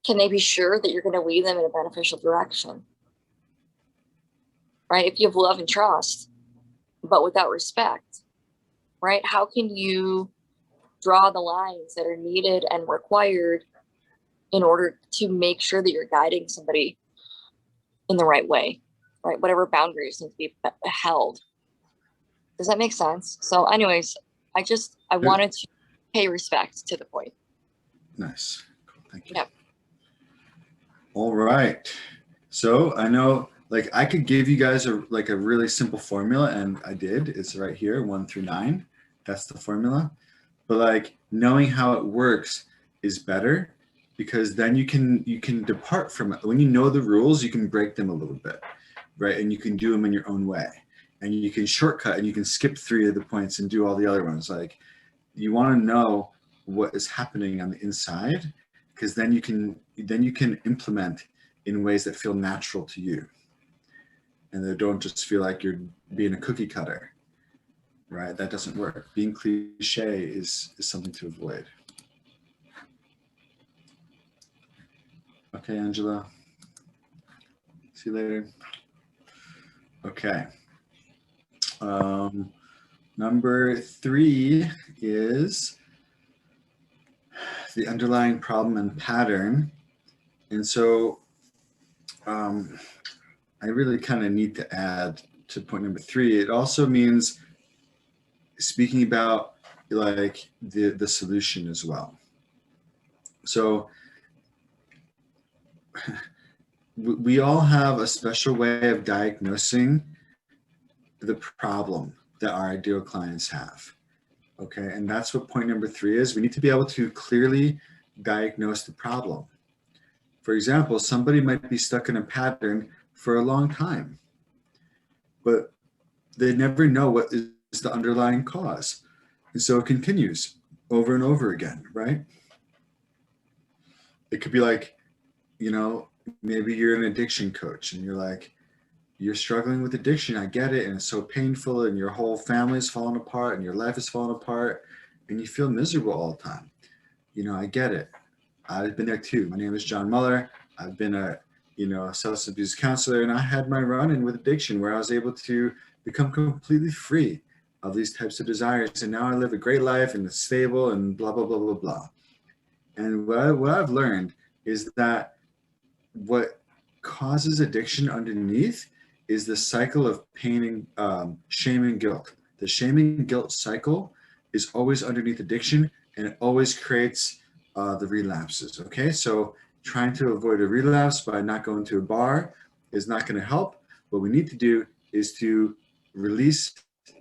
Can they be sure that you're going to lead them in a beneficial direction? Right? If you have love and trust, but without respect, right? How can you draw the lines that are needed and required in order to make sure that you're guiding somebody in the right way, right? Whatever boundaries need to be held. Does that make sense? So anyways, I wanted to pay respect to the point. Nice. Cool. Thank you. Yeah. All right. So I know, like, I could give you guys a really simple formula, and I did. It's right here, 1 through 9. That's the formula. But like knowing how it works is better, because then you can depart from it. When you know the rules, you can break them a little bit, right? And you can do them in your own way, and you can shortcut and you can skip 3 of the points and do all the other ones. Like, you want to know what is happening on the inside, because then you can implement in ways that feel natural to you, and they don't just feel like you're being a cookie cutter, right? That doesn't work. Being cliche is something to avoid. Okay, Angela. See you later. Okay. Number 3 is the underlying problem and pattern. And so I really kind of need to add to point number 3. It also means speaking about like the solution as well. So we all have a special way of diagnosing the problem that our ideal clients have. Okay, and that's what point number 3 is. We need to be able to clearly diagnose the problem. For example, somebody might be stuck in a pattern for a long time, but they never know what is the underlying cause. And so it continues over and over again, right? It could be like, you know, maybe you're an addiction coach and you're like, you're struggling with addiction. I get it. And it's so painful, and your whole family is falling apart and your life is falling apart and you feel miserable all the time. You know, I get it. I've been there too. My name is John Muller. I've been a substance abuse counselor, and I had my run-in with addiction where I was able to become completely free of these types of desires. And now I live a great life and it's stable and blah, blah, blah, blah, blah. And what I've learned is that what causes addiction underneath is the cycle of pain and shame and guilt. The shame and guilt cycle is always underneath addiction, and it always creates the relapses. Okay, so trying to avoid a relapse by not going to a bar is not going to help. What we need to do is to release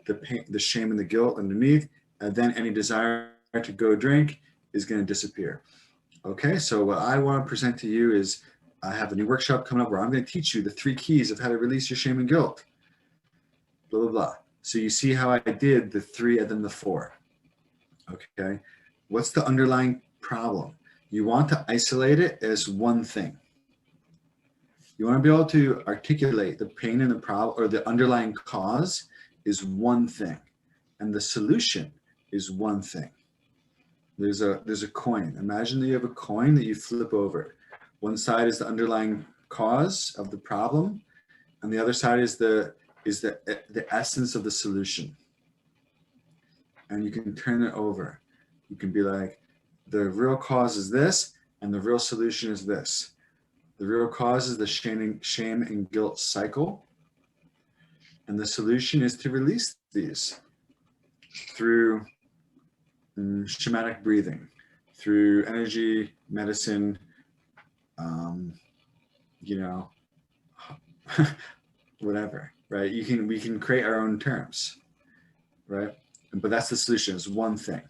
the pain, the shame and the guilt underneath, and then any desire to go drink is going to disappear. Okay, so what I want to present to you is I have a new workshop coming up where I'm going to teach you the 3 keys of how to release your shame and guilt. Blah, blah, blah. So you see how I did the 3 and then the 4. Okay, what's the underlying problem? You want to isolate it as one thing. You want to be able to articulate the pain and the problem, or the underlying cause is one thing, and the solution is one thing. There's a coin. Imagine that you have a coin that you flip over. One side is the underlying cause of the problem, and the other side is the essence of the solution. And you can turn it over. You can be like, the real cause is this, and the real solution is this. The real cause is the shame and guilt cycle, and the solution is to release these through shamanic breathing, through energy medicine, whatever, right? We can create our own terms, right? But that's the solution, is one thing,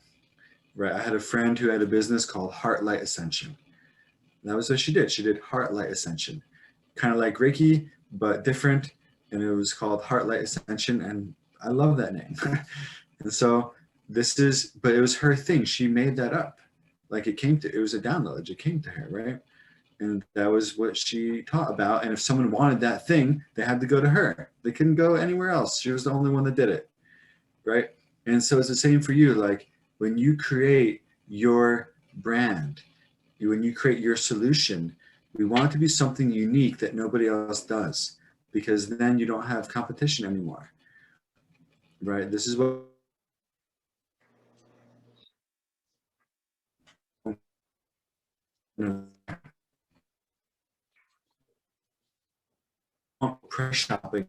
right? I had a friend who had a business called Heart Light Ascension. That was what she did. She did Heart Light Ascension, kind of like Reiki, but different. And it was called Heart Light Ascension. And I love that name. And so but it was her thing. She made that up. Like it was a download. It came to her, right? And that was what she taught about. And if someone wanted that thing, they had to go to her. They couldn't go anywhere else. She was the only one that did it, right? And so it's the same for you. Like when you create your brand, when you create your solution, we want it to be something unique that nobody else does, because then you don't have competition anymore, right? This is what price shopping,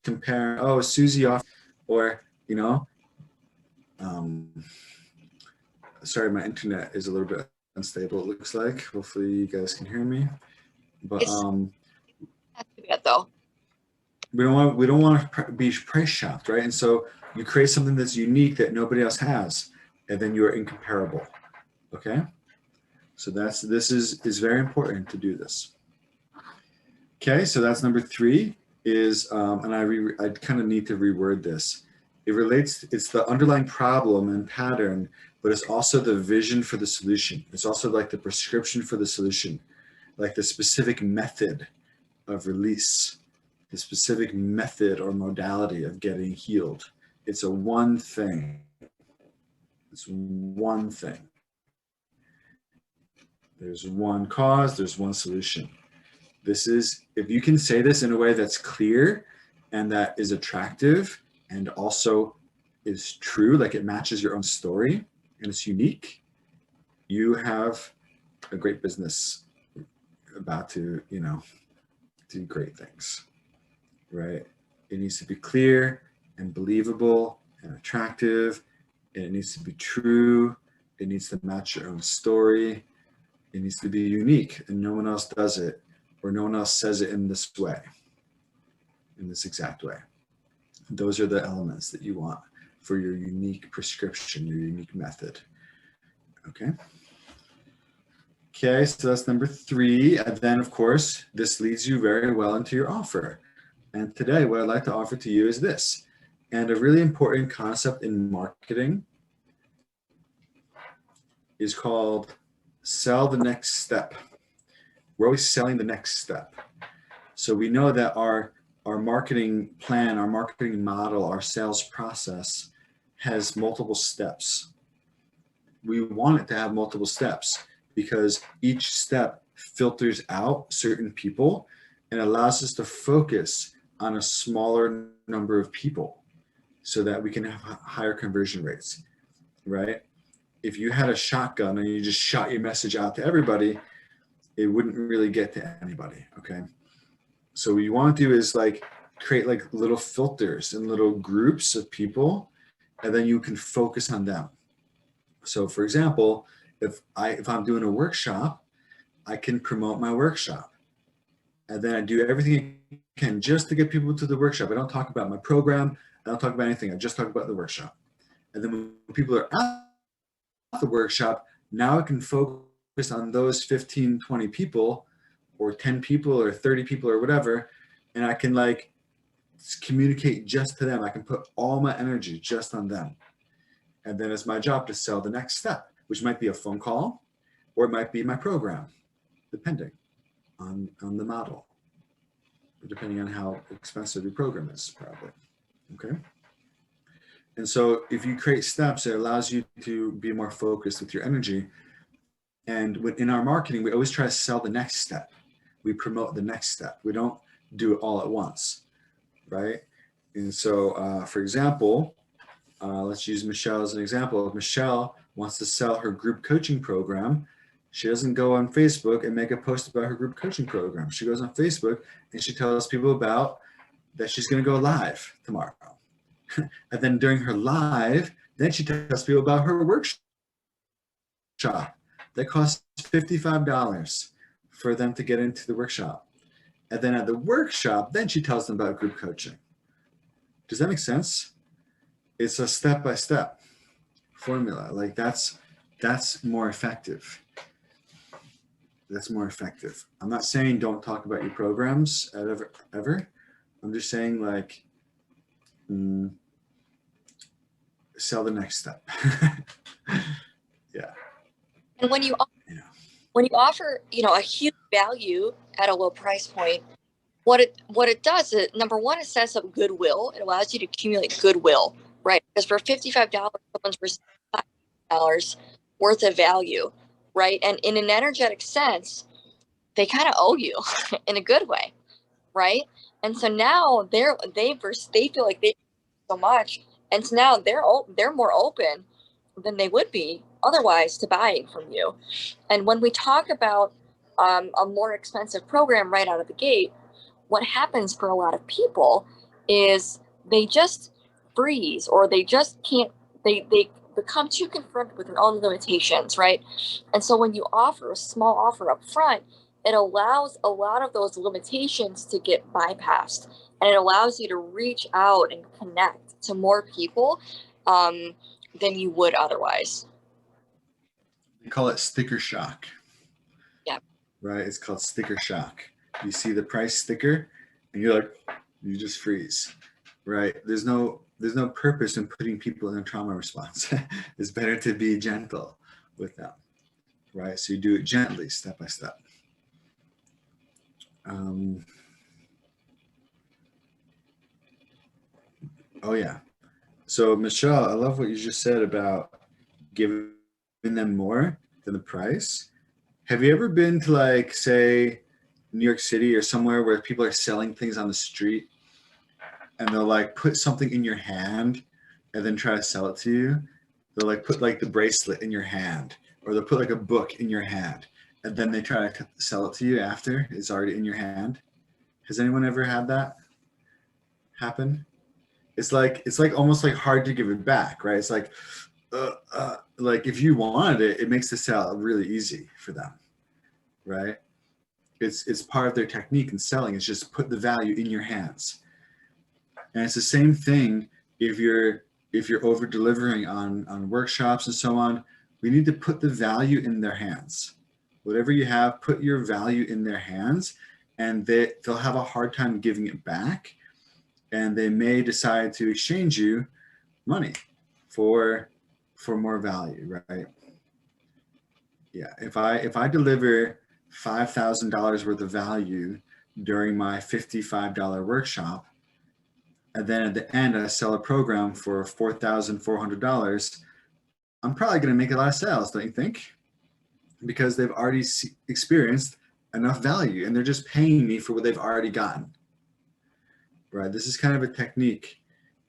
compare, oh, Susie off, or, you know, sorry, my internet is a little bit unstable, it looks like. Hopefully you guys can hear me. But It's not too bad though. we don't want to be price shopped, right? And so you create something that's unique that nobody else has, and then you are incomparable. Okay, so this is very important to do this. Okay, so that's number 3 is, and I kind of need to reword this. It relates, it's the underlying problem and pattern, but it's also the vision for the solution. It's also like the prescription for the solution, like the specific method of release, the specific method or modality of getting healed. It's a one thing. It's one thing. There's one cause, there's one solution. This is, if you can say this in a way that's clear and that is attractive and also is true, like it matches your own story and it's unique, you have a great business about to, you know, do great things, right? It needs to be clear and believable and attractive, and it needs to be true. It needs to match your own story. It needs to be unique, and no one else does it, or no one else says it in this way, in this exact way. Those are the elements that you want for your unique prescription, your unique method. Okay. Okay, so that's number 3. And then, of course, this leads you very well into your offer. And today, what I'd like to offer to you is this. And a really important concept in marketing is called sell the next step. We're always selling the next step. So we know that our marketing plan, our marketing model, our sales process has multiple steps. We want it to have multiple steps because each step filters out certain people and allows us to focus on a smaller number of people so that we can have higher conversion rates, right? If you had a shotgun and you just shot your message out to everybody, it wouldn't really get to anybody, okay? So what you want to do is like create like little filters and little groups of people, and then you can focus on them. So for example, if I'm doing a workshop, I can promote my workshop. And then I do everything I can just to get people to the workshop. I don't talk about my program. I don't talk about anything. I just talk about the workshop. And then when people are at the workshop, now I can focus on those 15, 20 people or 10 people or 30 people or whatever. And I can like communicate just to them. I can put all my energy just on them. And then it's my job to sell the next step, which might be a phone call or it might be my program, depending on the model, depending on how expensive your program is, probably. Okay. And so if you create steps, it allows you to be more focused with your energy. And in our marketing, we always try to sell the next step. We promote the next step. We don't do it all at once, right? And so, for example, let's use Michelle as an example. If Michelle wants to sell her group coaching program, she doesn't go on Facebook and make a post about her group coaching program. She goes on Facebook and she tells people about that she's going to go live tomorrow. And then during her live, then she tells people about her workshop that costs $55 for them to get into the workshop. And then at the workshop, then she tells them about group coaching. Does that make sense? It's a step-by-step formula. Like that's more effective. That's more effective. I'm not saying don't talk about your programs ever. I'm just saying like, sell the next step. Yeah. And when you offer, a huge value at a low price point, what it does is, number one, it sets up goodwill. It allows you to accumulate goodwill, right? Because for $55, someone's receiving $5 worth of value, right? And in an energetic sense, they kind of owe you in a good way, right? And so now they feel like they so much, and so now they're more open than they would be otherwise to buying from you. And when we talk about a more expensive program right out of the gate, what happens for a lot of people is they just freeze, or they just can't, they become too confronted with their own limitations, right? And so when you offer a small offer up front, it allows a lot of those limitations to get bypassed, and it allows you to reach out and connect to more people than you would otherwise. They call it sticker shock. Yeah. Right? It's called sticker shock. You see the price sticker and you're like, you just freeze. Right? There's no purpose in putting people in a trauma response. It's better to be gentle with them. Right? So you do it gently, step by step. Oh yeah. So Michelle, I love what you just said about giving them more than the price. Have you ever been to, like, say, New York City or somewhere where people are selling things on the street and they'll like put something in your hand and then try to sell it to you? They'll like put like the bracelet in your hand, or they'll put like a book in your hand, and then they try to sell it to you after it's already in your hand. Has anyone ever had that happen? It's like almost like hard to give it back, right? It's like if you wanted it, it makes the sale really easy for them, right? It's part of their technique in selling. It's just put the value in your hands. And it's the same thing if you're over delivering on workshops and so on. We need to put the value in their hands. Whatever you have, put your value in their hands, and they'll have a hard time giving it back, and they may decide to exchange you money for more value, right? Yeah, if I deliver $5,000 worth of value during my $55 workshop, and then at the end I sell a program for $4,400, I'm probably going to make a lot of sales, don't you think? Because they've already experienced enough value, and they're just paying me for what they've already gotten, right? This is kind of a technique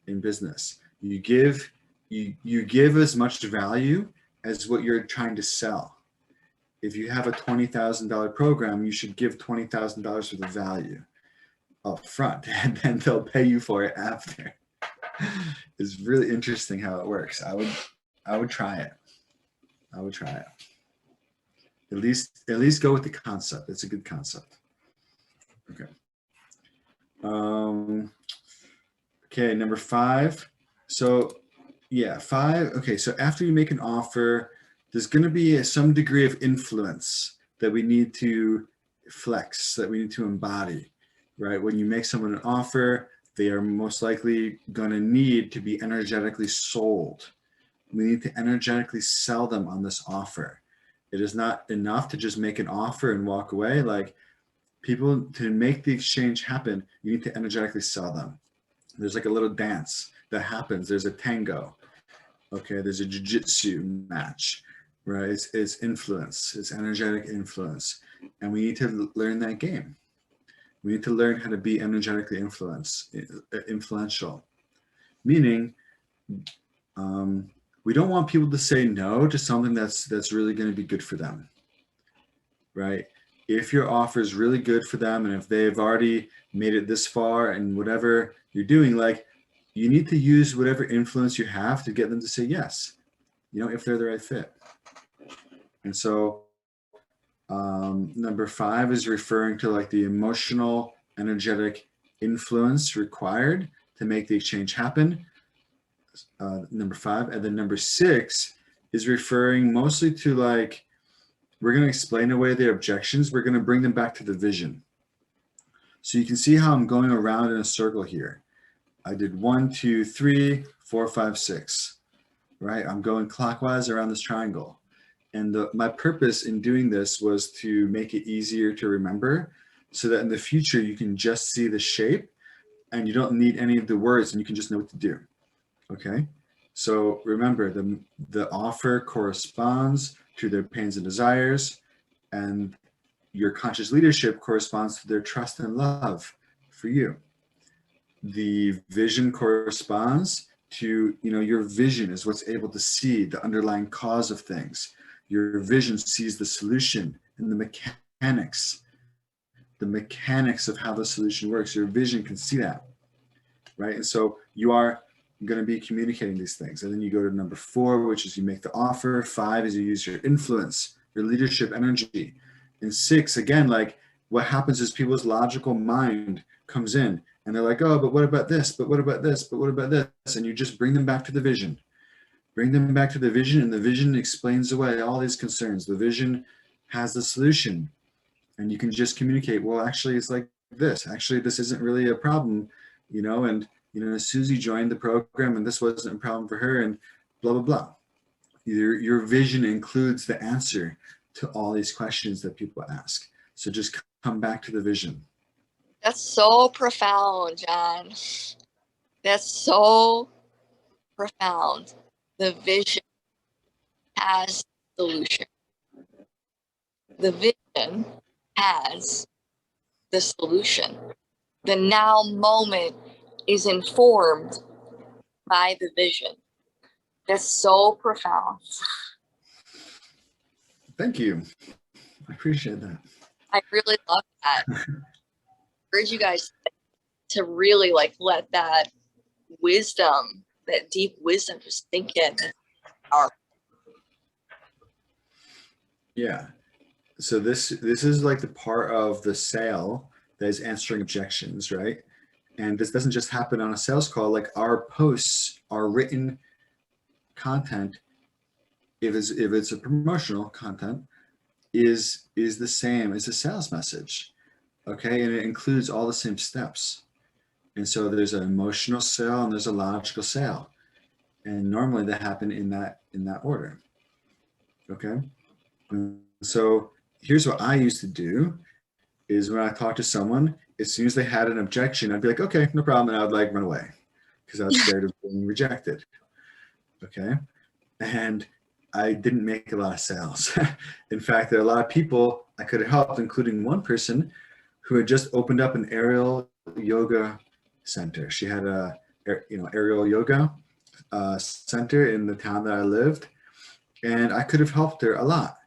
in business. You give as much value as what you're trying to sell. If you have a $20,000 program, you should give $20,000 worth of value up front, and then they'll pay you for it after. It's really interesting how it works. I would try it. I would try it. At least go with the concept. It's a good concept. Okay. Okay, number 5. So yeah, 5. Okay, so after you make an offer, there's going to be some degree of influence that we need to flex, that we need to embody, right? When you make someone an offer, they are most likely going to need to be energetically sold. We need to energetically sell them on this offer. It is not enough to just make an offer and walk away. Like, people, to make the exchange happen, you need to energetically sell them. There's like a little dance that happens. There's a tango. Okay, there's a jiu-jitsu match, right? It's influence, it's energetic influence. And we need to learn that game. We need to learn how to be energetically influential. Meaning, we don't want people to say no to something that's really going to be good for them, right? If your offer is really good for them, and if they've already made it this far and whatever you're doing, like, you need to use whatever influence you have to get them to say yes, if they're the right fit. And so number 5 is referring to like the emotional, energetic influence required to make the exchange happen. Number 5. And then number 6 is referring mostly to, like, we're going to explain away their objections. We're going to bring them back to the vision. So you can see how I'm going around in a circle here. I did 1, 2, 3, 4, 5, 6, right? I'm going clockwise around this triangle. And my purpose in doing this was to make it easier to remember, so that in the future you can just see the shape and you don't need any of the words, and you can just know what to do. Okay? So remember, the offer corresponds to their pains and desires, and your conscious leadership corresponds to their trust and love for you. The vision corresponds to, your vision is what's able to see the underlying cause of things. Your vision sees the solution and the mechanics the mechanics of how the solution works. Your vision can see that, right? And so you are going to be communicating these things. And then you go to number 4, which is you make the offer. 5 is you use your influence, your leadership energy. And 6, again, like what happens is people's logical mind comes in and they're like, oh, but what about this? But what about this? But what about this? And you just bring them back to the vision. Bring them back to the vision, and the vision explains away all these concerns. The vision has the solution, and you can just communicate, well, actually, it's like this. Actually, this isn't really a problem, you know, and, you know, Susie joined the program and this wasn't a problem for her, and blah, blah, blah. Your vision includes the answer to all these questions that people ask. So just come back to the vision. That's so profound, John. That's so profound. The vision has solution. The vision has the solution. The now moment is informed by the vision. That's so profound. Thank you. I appreciate that. I really love that. I urge you guys to really like let that wisdom, that deep wisdom just sink in. Yeah. So this is like the part of the sale that is answering objections, right? And this doesn't just happen on a sales call. Like our posts, our written content, if it's a promotional content, is the same as a sales message. Okay, and it includes all the same steps. And so there's an emotional sale and there's a logical sale. And normally they happen in that order. Okay. And so here's what I used to do is when I talked to someone, as soon as they had an objection, I'd be like, okay, no problem. And I would like run away because I was scared of being rejected. Okay. And I didn't make a lot of sales. In fact, there are a lot of people I could have helped, including one person who had just opened up an aerial yoga center. She had a aerial yoga center in the town that I lived, and I could have helped her a lot.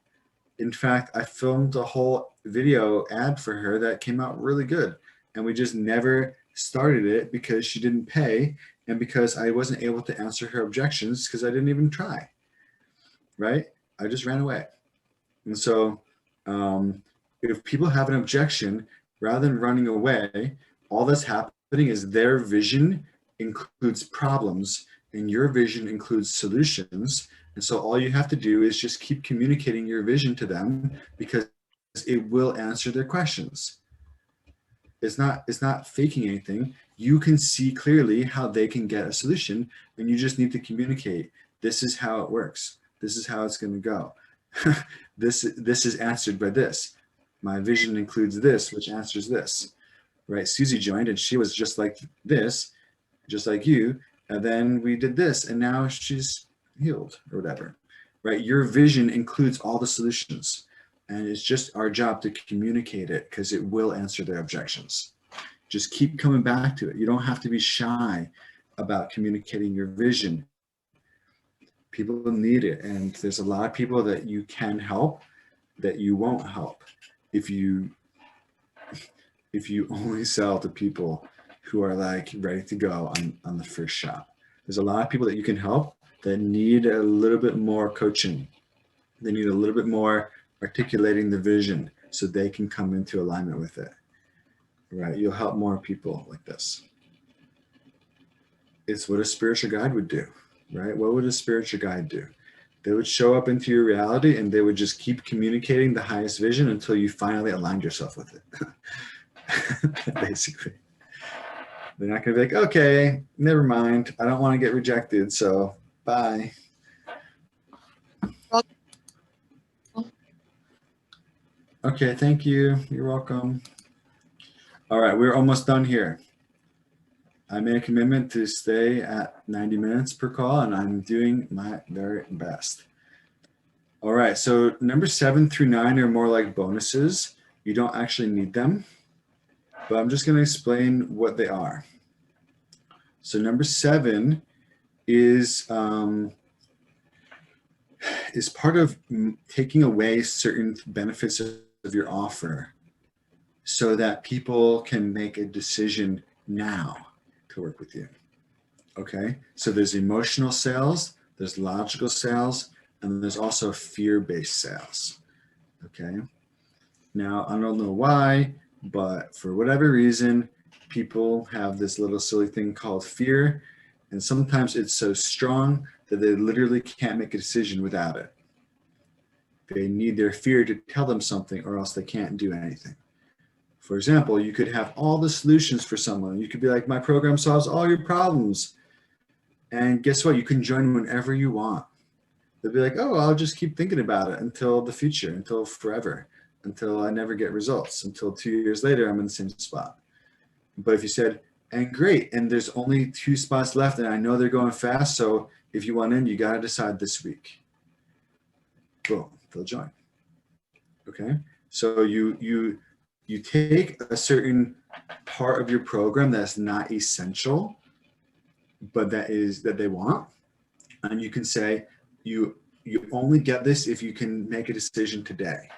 In fact, I filmed a whole video ad for her that came out really good, and we just never started it because she didn't pay and because I wasn't able to answer her objections because I didn't even try, right? I just ran away. And so if people have an objection, rather than running away, all that's happening is their vision includes problems and your vision includes solutions. And so all you have to do is just keep communicating your vision to them because it will answer their questions. It's not faking anything. You can see clearly how they can get a solution, and you just need to communicate. This is how it works. This is how it's going to go. This is answered by this. My vision includes this, which answers this, right? Susie joined and she was just like this, just like you. And then we did this and now she's healed or whatever, right? Your vision includes all the solutions and it's just our job to communicate it because it will answer their objections. Just keep coming back to it. You don't have to be shy about communicating your vision. People need it. And there's a lot of people that you can help that you won't help if you only sell to people who are like ready to go on the first shot. There's a lot of people that you can help that need a little bit more coaching. They need a little bit more articulating the vision so they can come into alignment with it, right? You'll help more people like this. It's what a spiritual guide would do, right? What would a spiritual guide do? They would show up into your reality and they would just keep communicating the highest vision until you finally aligned yourself with it. Basically. They're not going to be like, okay, never mind. I don't want to get rejected, so bye. Okay, thank you. You're welcome. All right, we're almost done here. I made a commitment to stay at 90 minutes per call, and I'm doing my very best. All right, so number 7 through 9 are more like bonuses. You don't actually need them, but I'm just going to explain what they are. So number 7 is part of taking away certain benefits of your offer. so that people can make a decision now to work with you. Okay, so there's emotional sales, there's logical sales, and there's also fear-based sales. Okay, now I don't know why, but for whatever reason, people have this little silly thing called fear, and sometimes it's so strong that they literally can't make a decision without it. They need their fear to tell them something, or else they can't do anything. For example, you could have all the solutions for someone. You could be like, my program solves all your problems. And guess what? You can join whenever you want. They'll be like, oh, I'll just keep thinking about it until the future, until forever, until I never get results, until 2 years later, I'm in the same spot. But if you said, and great, and there's only 2 spots left, and I know they're going fast, so if you want in, you got to decide this week. Boom, they'll join. Okay, so you take a certain part of your program that's not essential, but that they want, and you can say you only get this if you can make a decision today,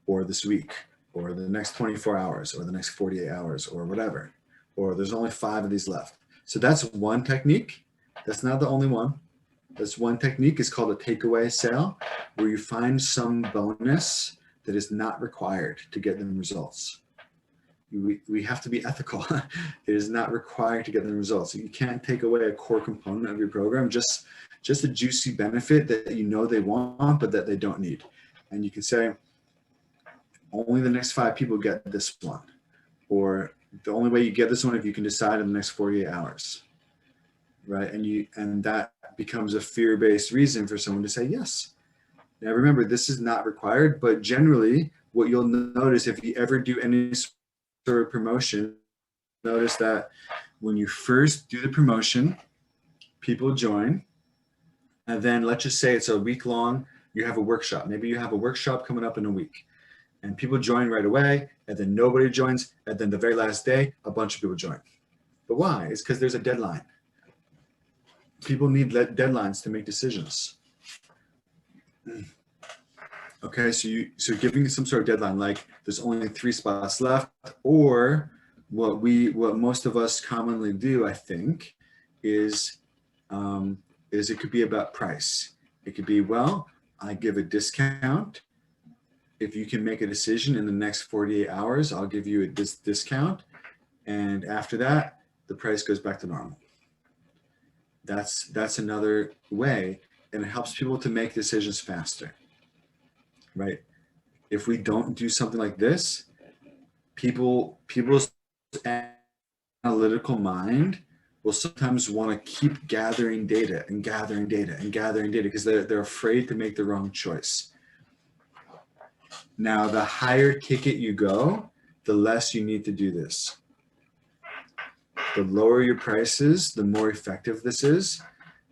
or this week, or the next 24 hours, or the next 48 hours, or whatever, or there's only 5 of these left. So that's one technique. That's not the only one. That's one technique. Is called a takeaway sale, where you find some bonus that is not required to get them results. We have to be ethical. It is not required to get them results. You can't take away a core component of your program, just a juicy benefit that you know they want, but that they don't need. And you can say, only the next 5 people get this one, or the only way you get this one if you can decide in the next 48 hours, right? And that becomes a fear-based reason for someone to say yes. Now remember, this is not required, but generally what you'll notice if you ever do any sort of promotion, notice that when you first do the promotion, people join, and then let's just say it's a week long, you have a workshop. Maybe you have a workshop coming up in a week, and people join right away, and then nobody joins, and then the very last day, a bunch of people join. But why? It's because there's a deadline. People need deadlines to make decisions. Okay, so giving some sort of deadline, like there's only 3 spots left, or what most of us commonly do, I think, is it could be about price. It could be, well, I give a discount. If you can make a decision in the next 48 hours, I'll give you this discount, and after that, the price goes back to normal. That's another way, and it helps people to make decisions faster, right? If we don't do something like this, people's analytical mind will sometimes want to keep gathering data and gathering data and gathering data because they're afraid to make the wrong choice. Now, the higher ticket you go, the less you need to do this. The lower your prices, the more effective this is,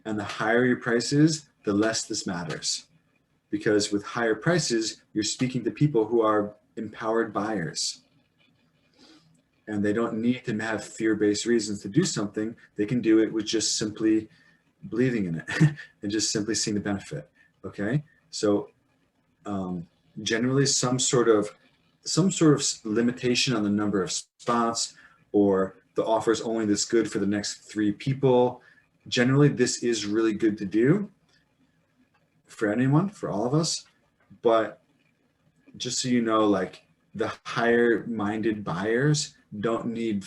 and the higher your prices, the less this matters. Because with higher prices, you're speaking to people who are empowered buyers. And they don't need to have fear-based reasons to do something. They can do it with just simply believing in it and just simply seeing the benefit. Okay, so generally some sort of limitation on the number of spots, or the offer is only this good for the next 3 people. Generally, this is really good to do for anyone, for all of us. But just so you know, like the higher-minded buyers don't need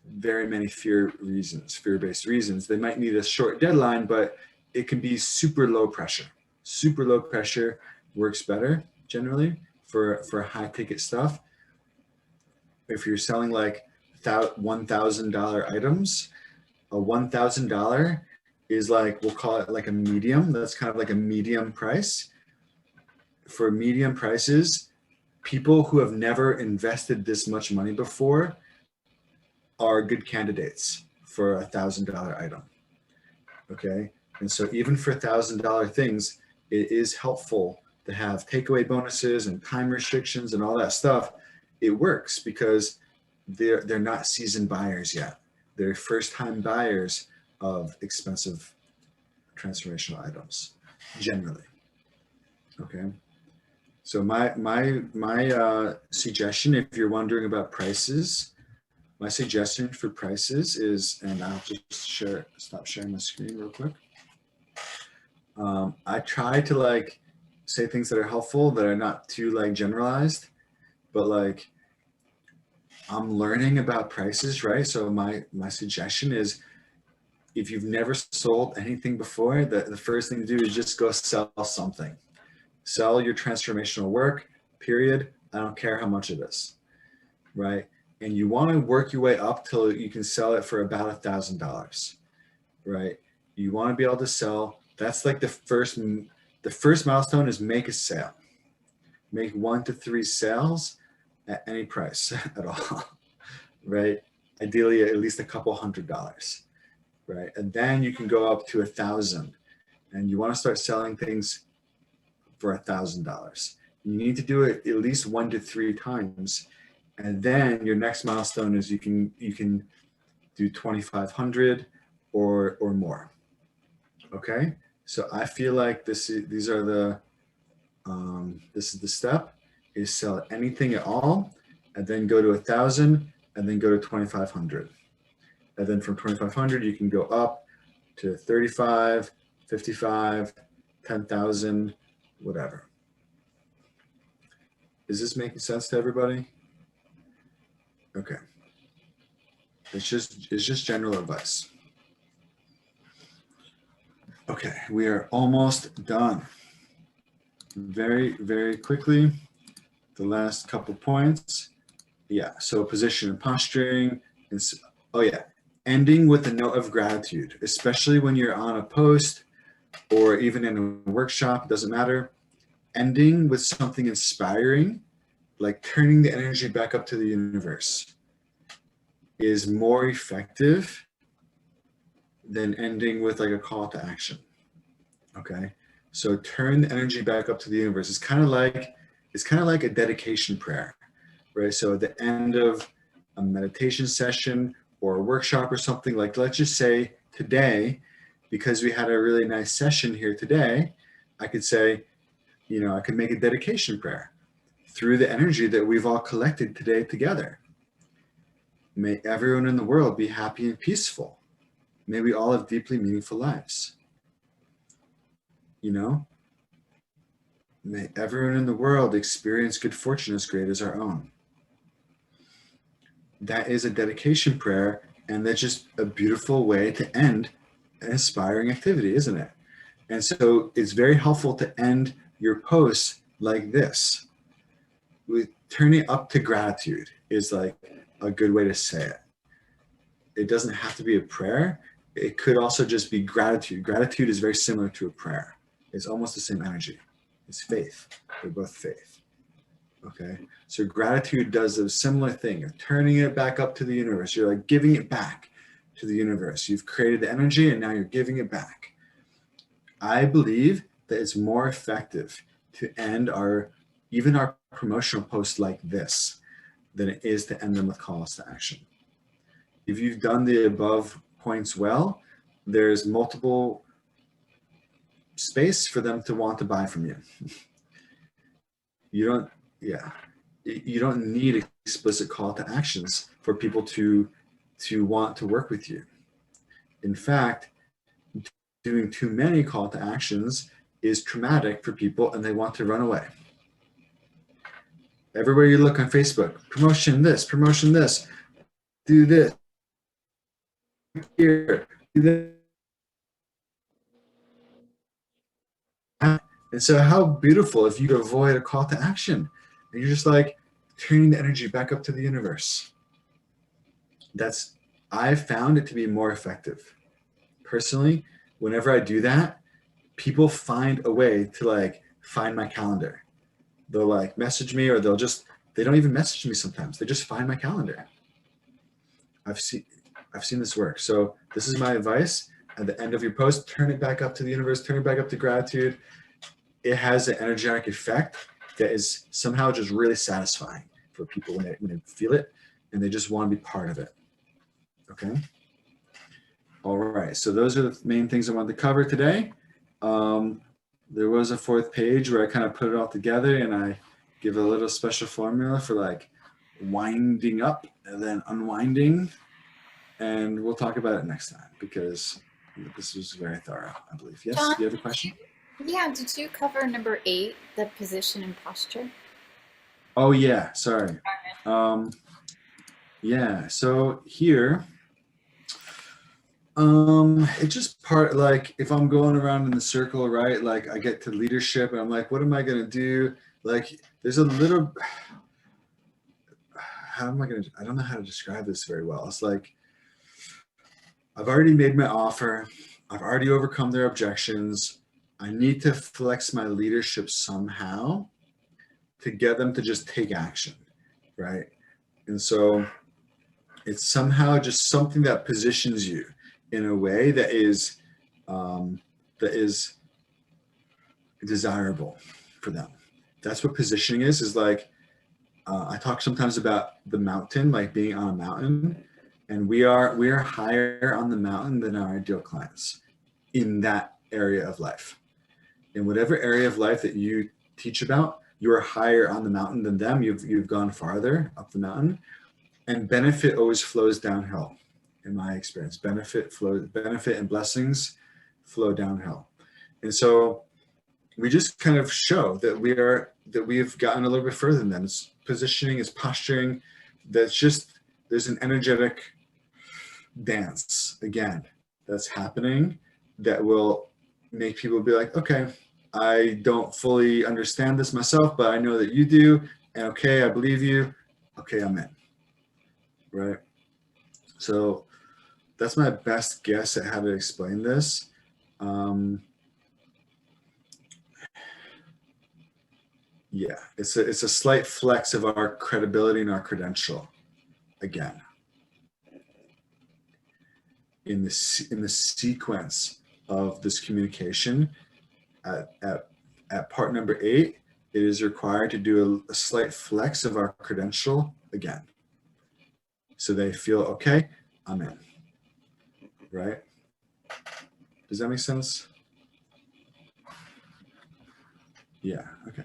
very many fear-based reasons. They might need a short deadline, but it can be super low pressure. Super low pressure works better generally for high ticket stuff. If you're selling like $1,000 items, a $1,000 is like, we'll call it like a medium. That's kind of like a medium price. For medium prices, people who have never invested this much money before are good candidates for a $1,000 item. Okay, and so even for $1,000 things, it is helpful to have takeaway bonuses and time restrictions and all that stuff. It works because they're not seasoned buyers yet. They're first-time buyers of expensive transformational items, generally. Okay, So my suggestion, if you're wondering about prices, my suggestion for prices is, and I'll just stop sharing my screen real quick. I try to like say things that are helpful, that are not too like generalized, but like I'm learning about prices, right? So my suggestion is, if you've never sold anything before, the first thing to do is just go sell something. Sell your transformational work, period. I don't care how much it is, right? And you want to work your way up till you can sell it for about $1,000, right? You want to be able to sell. That's like the first milestone is make a sale. Make 1 to 3 sales at any price at all, right? Ideally, at least a couple $100s, right? And then you can go up to 1,000, and you want to start selling things for $1,000. You need to do it at least 1 to 3 times, and then your next milestone is you can do 2,500 or more. Okay, so I feel like this is the step: is sell anything at all, and then go to 1,000, and then go to 2,500, and then from 2,500 you can go up to 35, 55, 10,000, whatever. Is this making sense to everybody? Okay. It's just general advice. Okay, we are almost done. Very, very quickly, the last couple points. Yeah, so position and posturing. And oh yeah, ending with a note of gratitude, especially when you're on a post or even in a workshop, it doesn't matter. Ending with something inspiring, like turning the energy back up to the universe, is more effective than ending with like a call to action. Okay, so turn the energy back up to the universe. It's kind of like a dedication prayer, right? So at the end of a meditation session or a workshop or something, like let's just say today, because we had a really nice session here today, I could say, I could make a dedication prayer through the energy that we've all collected today together. May everyone in the world be happy and peaceful. May we all have deeply meaningful lives. May everyone in the world experience good fortune as great as our own. That is a dedication prayer, and that's just a beautiful way to end an inspiring activity, isn't it? And so it's very helpful to end your posts like this. With turning up to gratitude is like a good way to say it. It doesn't have to be a prayer. It could also just be gratitude. Gratitude is very similar to a prayer. It's almost the same energy. It's faith. They're both faith. Okay. So gratitude does a similar thing. You're turning it back up to the universe. You're like giving it back to the universe. You've created the energy and now you're giving it back. I believe that it's more effective to end even our promotional posts like this than it is to end them with calls to action. If you've done the above points well, there's multiple space for them to want to buy from you. You don't need explicit call to actions for people to want to work with you. In fact, doing too many call to actions is traumatic for people and they want to run away. Everywhere you look on Facebook, promotion this, do this, here, do this. And so how beautiful if you could avoid a call to action and you're just like turning the energy back up to the universe. I've found it to be more effective. Personally, whenever I do that, people find a way to like find my calendar. They'll like message me, or they don't even message me sometimes. They just find my calendar. I've seen this work. So this is my advice. At the end of your post, turn it back up to the universe, turn it back up to gratitude. It has an energetic effect that is somehow just really satisfying for people when they feel it and they just want to be part of it. Okay. All right. So those are the main things I wanted to cover today. there was a fourth page where I kind of put it all together and I give a little special formula for like winding up and then unwinding. And we'll talk about it next time because this was very thorough, I believe. Yes, John, do you have a question? yeah, did you cover number 8, the position and posture? Oh yeah, sorry. Yeah, so here, it's just part like if I'm going around in the circle, right? Like I get to leadership and I'm like, what am I gonna do? Like there's a little, how am I gonna, I don't know how to describe this very well. It's like, I've already made my offer. I've already overcome their objections. I need to flex my leadership somehow to get them to just take action, right? And so it's somehow just something that positions you in a way that is desirable for them. That's what positioning is like, I talk sometimes about the mountain, like being on a mountain, and we are higher on the mountain than our ideal clients in that area of life. In whatever area of life that you teach about, you are higher on the mountain than them. You've gone farther up the mountain, and benefit always flows downhill. In my experience, benefit and blessings flow downhill, and so we just kind of show that we've gotten a little bit further than them. It's positioning, it's posturing. There's an energetic dance again that's happening that will make people be like, okay, I don't fully understand this myself, but I know that you do, and okay, I believe you. Okay, I'm in. Right? So that's my best guess at how to explain this. Yeah, it's a slight flex of our credibility and our credential again. In the sequence of this communication at part number 8, it is required to do a slight flex of our credential again. So they feel, okay, I'm in, right? Does that make sense? Yeah, okay.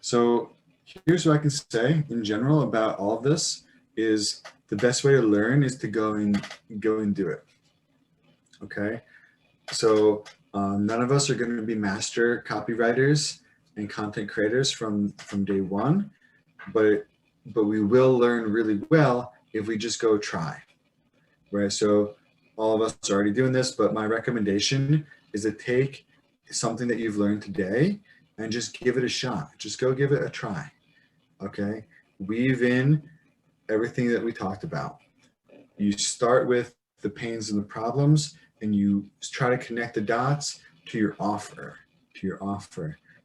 So here's what I can say in general about all of this is the best way to learn is to go and do it. Okay. So none of us are going to be master copywriters and content creators from day one, but we will learn really well if we just go try, right? So all of us are already doing this, but my recommendation is to take something that you've learned today and just give it a shot. Just go give it a try, okay? Weave in everything that we talked about. You start with the pains and the problems, and you try to connect the dots to your offer,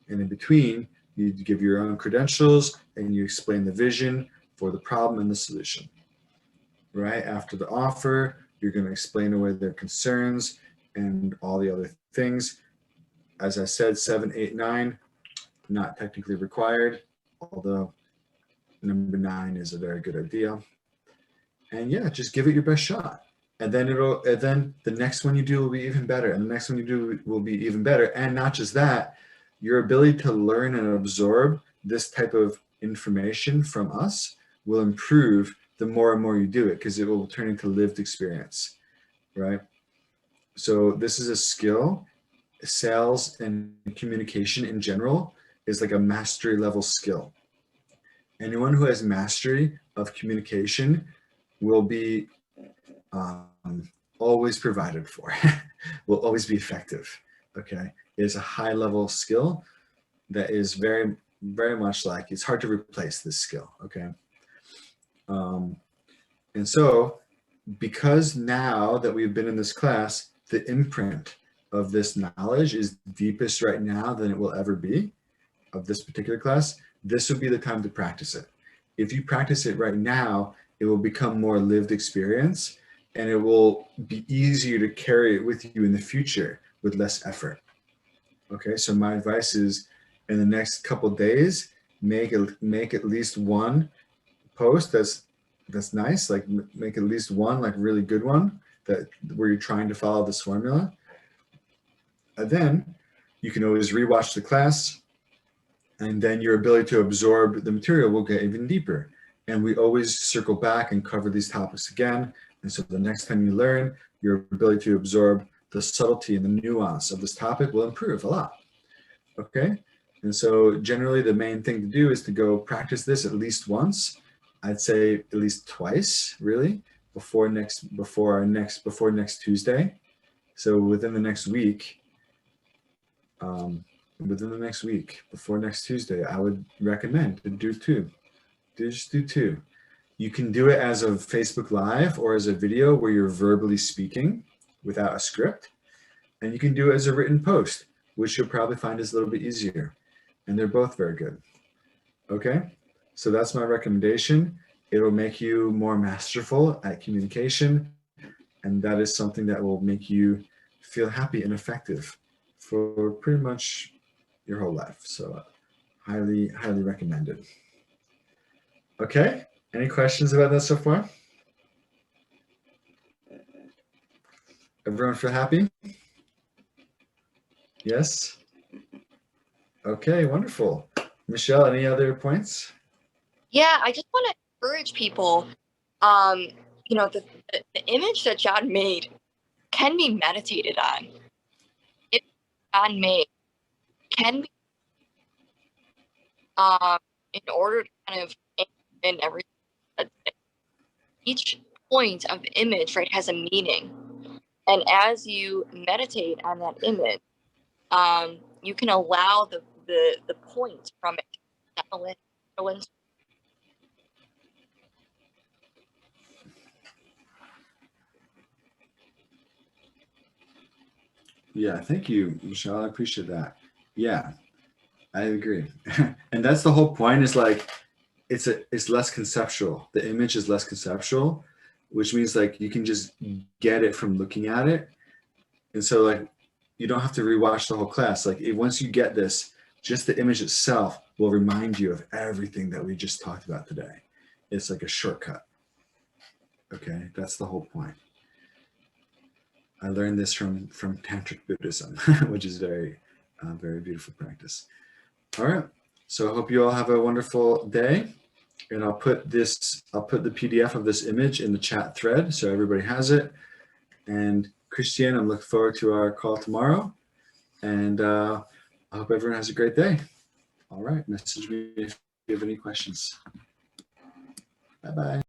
And in between, you give your own credentials and you explain the vision for the problem and the solution. Right after the offer, you're going to explain away their concerns and all the other things. As I said, 7, 8, 9, not technically required, although number 9 is a very good idea. And yeah, just give it your best shot. And then the next one you do will be even better. And the next one you do will be even better. And not just that, your ability to learn and absorb this type of information from us will improve the more and more you do it, because it will turn into lived experience, right? So this is a skill. Sales and communication in general is like a mastery level skill. Anyone who has mastery of communication will be always provided for, will always be effective, okay? It is a high level skill that is very, very much like, it's hard to replace this skill, okay? And so, because now that we've been in this class, the imprint of this knowledge is deepest right now than it will ever be of this particular class, this would be the time to practice it. If you practice it right now, it will become more lived experience, and it will be easier to carry it with you in the future with less effort. Okay, so my advice is in the next couple of days, make at least one post that's nice, like make at least one like really good one that where you're trying to follow this formula. And then You can always rewatch the class, and then your ability to absorb the material will get even deeper. And we always circle back and cover these topics again. And so the next time you learn, your ability to absorb the subtlety and the nuance of this topic will improve a lot. Okay? And so generally the main thing to do is to go practice this at least once. I'd say at least twice, really, before next Tuesday. So within the next week, before next Tuesday, I would recommend to do two. Just do two. You can do it as a Facebook Live or as a video where you're verbally speaking without a script. And you can do it as a written post, which you'll probably find is a little bit easier. And they're both very good. Okay, so that's my recommendation. It'll make you more masterful at communication. And that is something that will make you feel happy and effective for pretty much your whole life. So highly, highly recommended. Okay, any questions about that so far? Everyone feel happy? Yes? Okay, wonderful. Michelle, any other points? Yeah, I just want to encourage people. You know, the image that John made can be meditated on. It John made can be in order to kind of in everything. Each point of the image, right, has a meaning, and as you meditate on that image, you can allow the point from it to settle in. Yeah, thank you, Michelle. I appreciate that. Yeah, I agree. And that's the whole point, is like it's less conceptual. The image is less conceptual, which means like you can just get it from looking at it. And so like you don't have to rewatch the whole class. Like once you get this, just the image itself will remind you of everything that we just talked about today. It's like a shortcut. Okay, that's the whole point. I learned this from Tantric Buddhism, which is very beautiful practice. All right, so I hope you all have a wonderful day, and I'll put the PDF of this image in the chat thread so everybody has it. And Christiane, I'm looking forward to our call tomorrow, and I hope everyone has a great day. All right, message me if you have any questions. Bye-bye.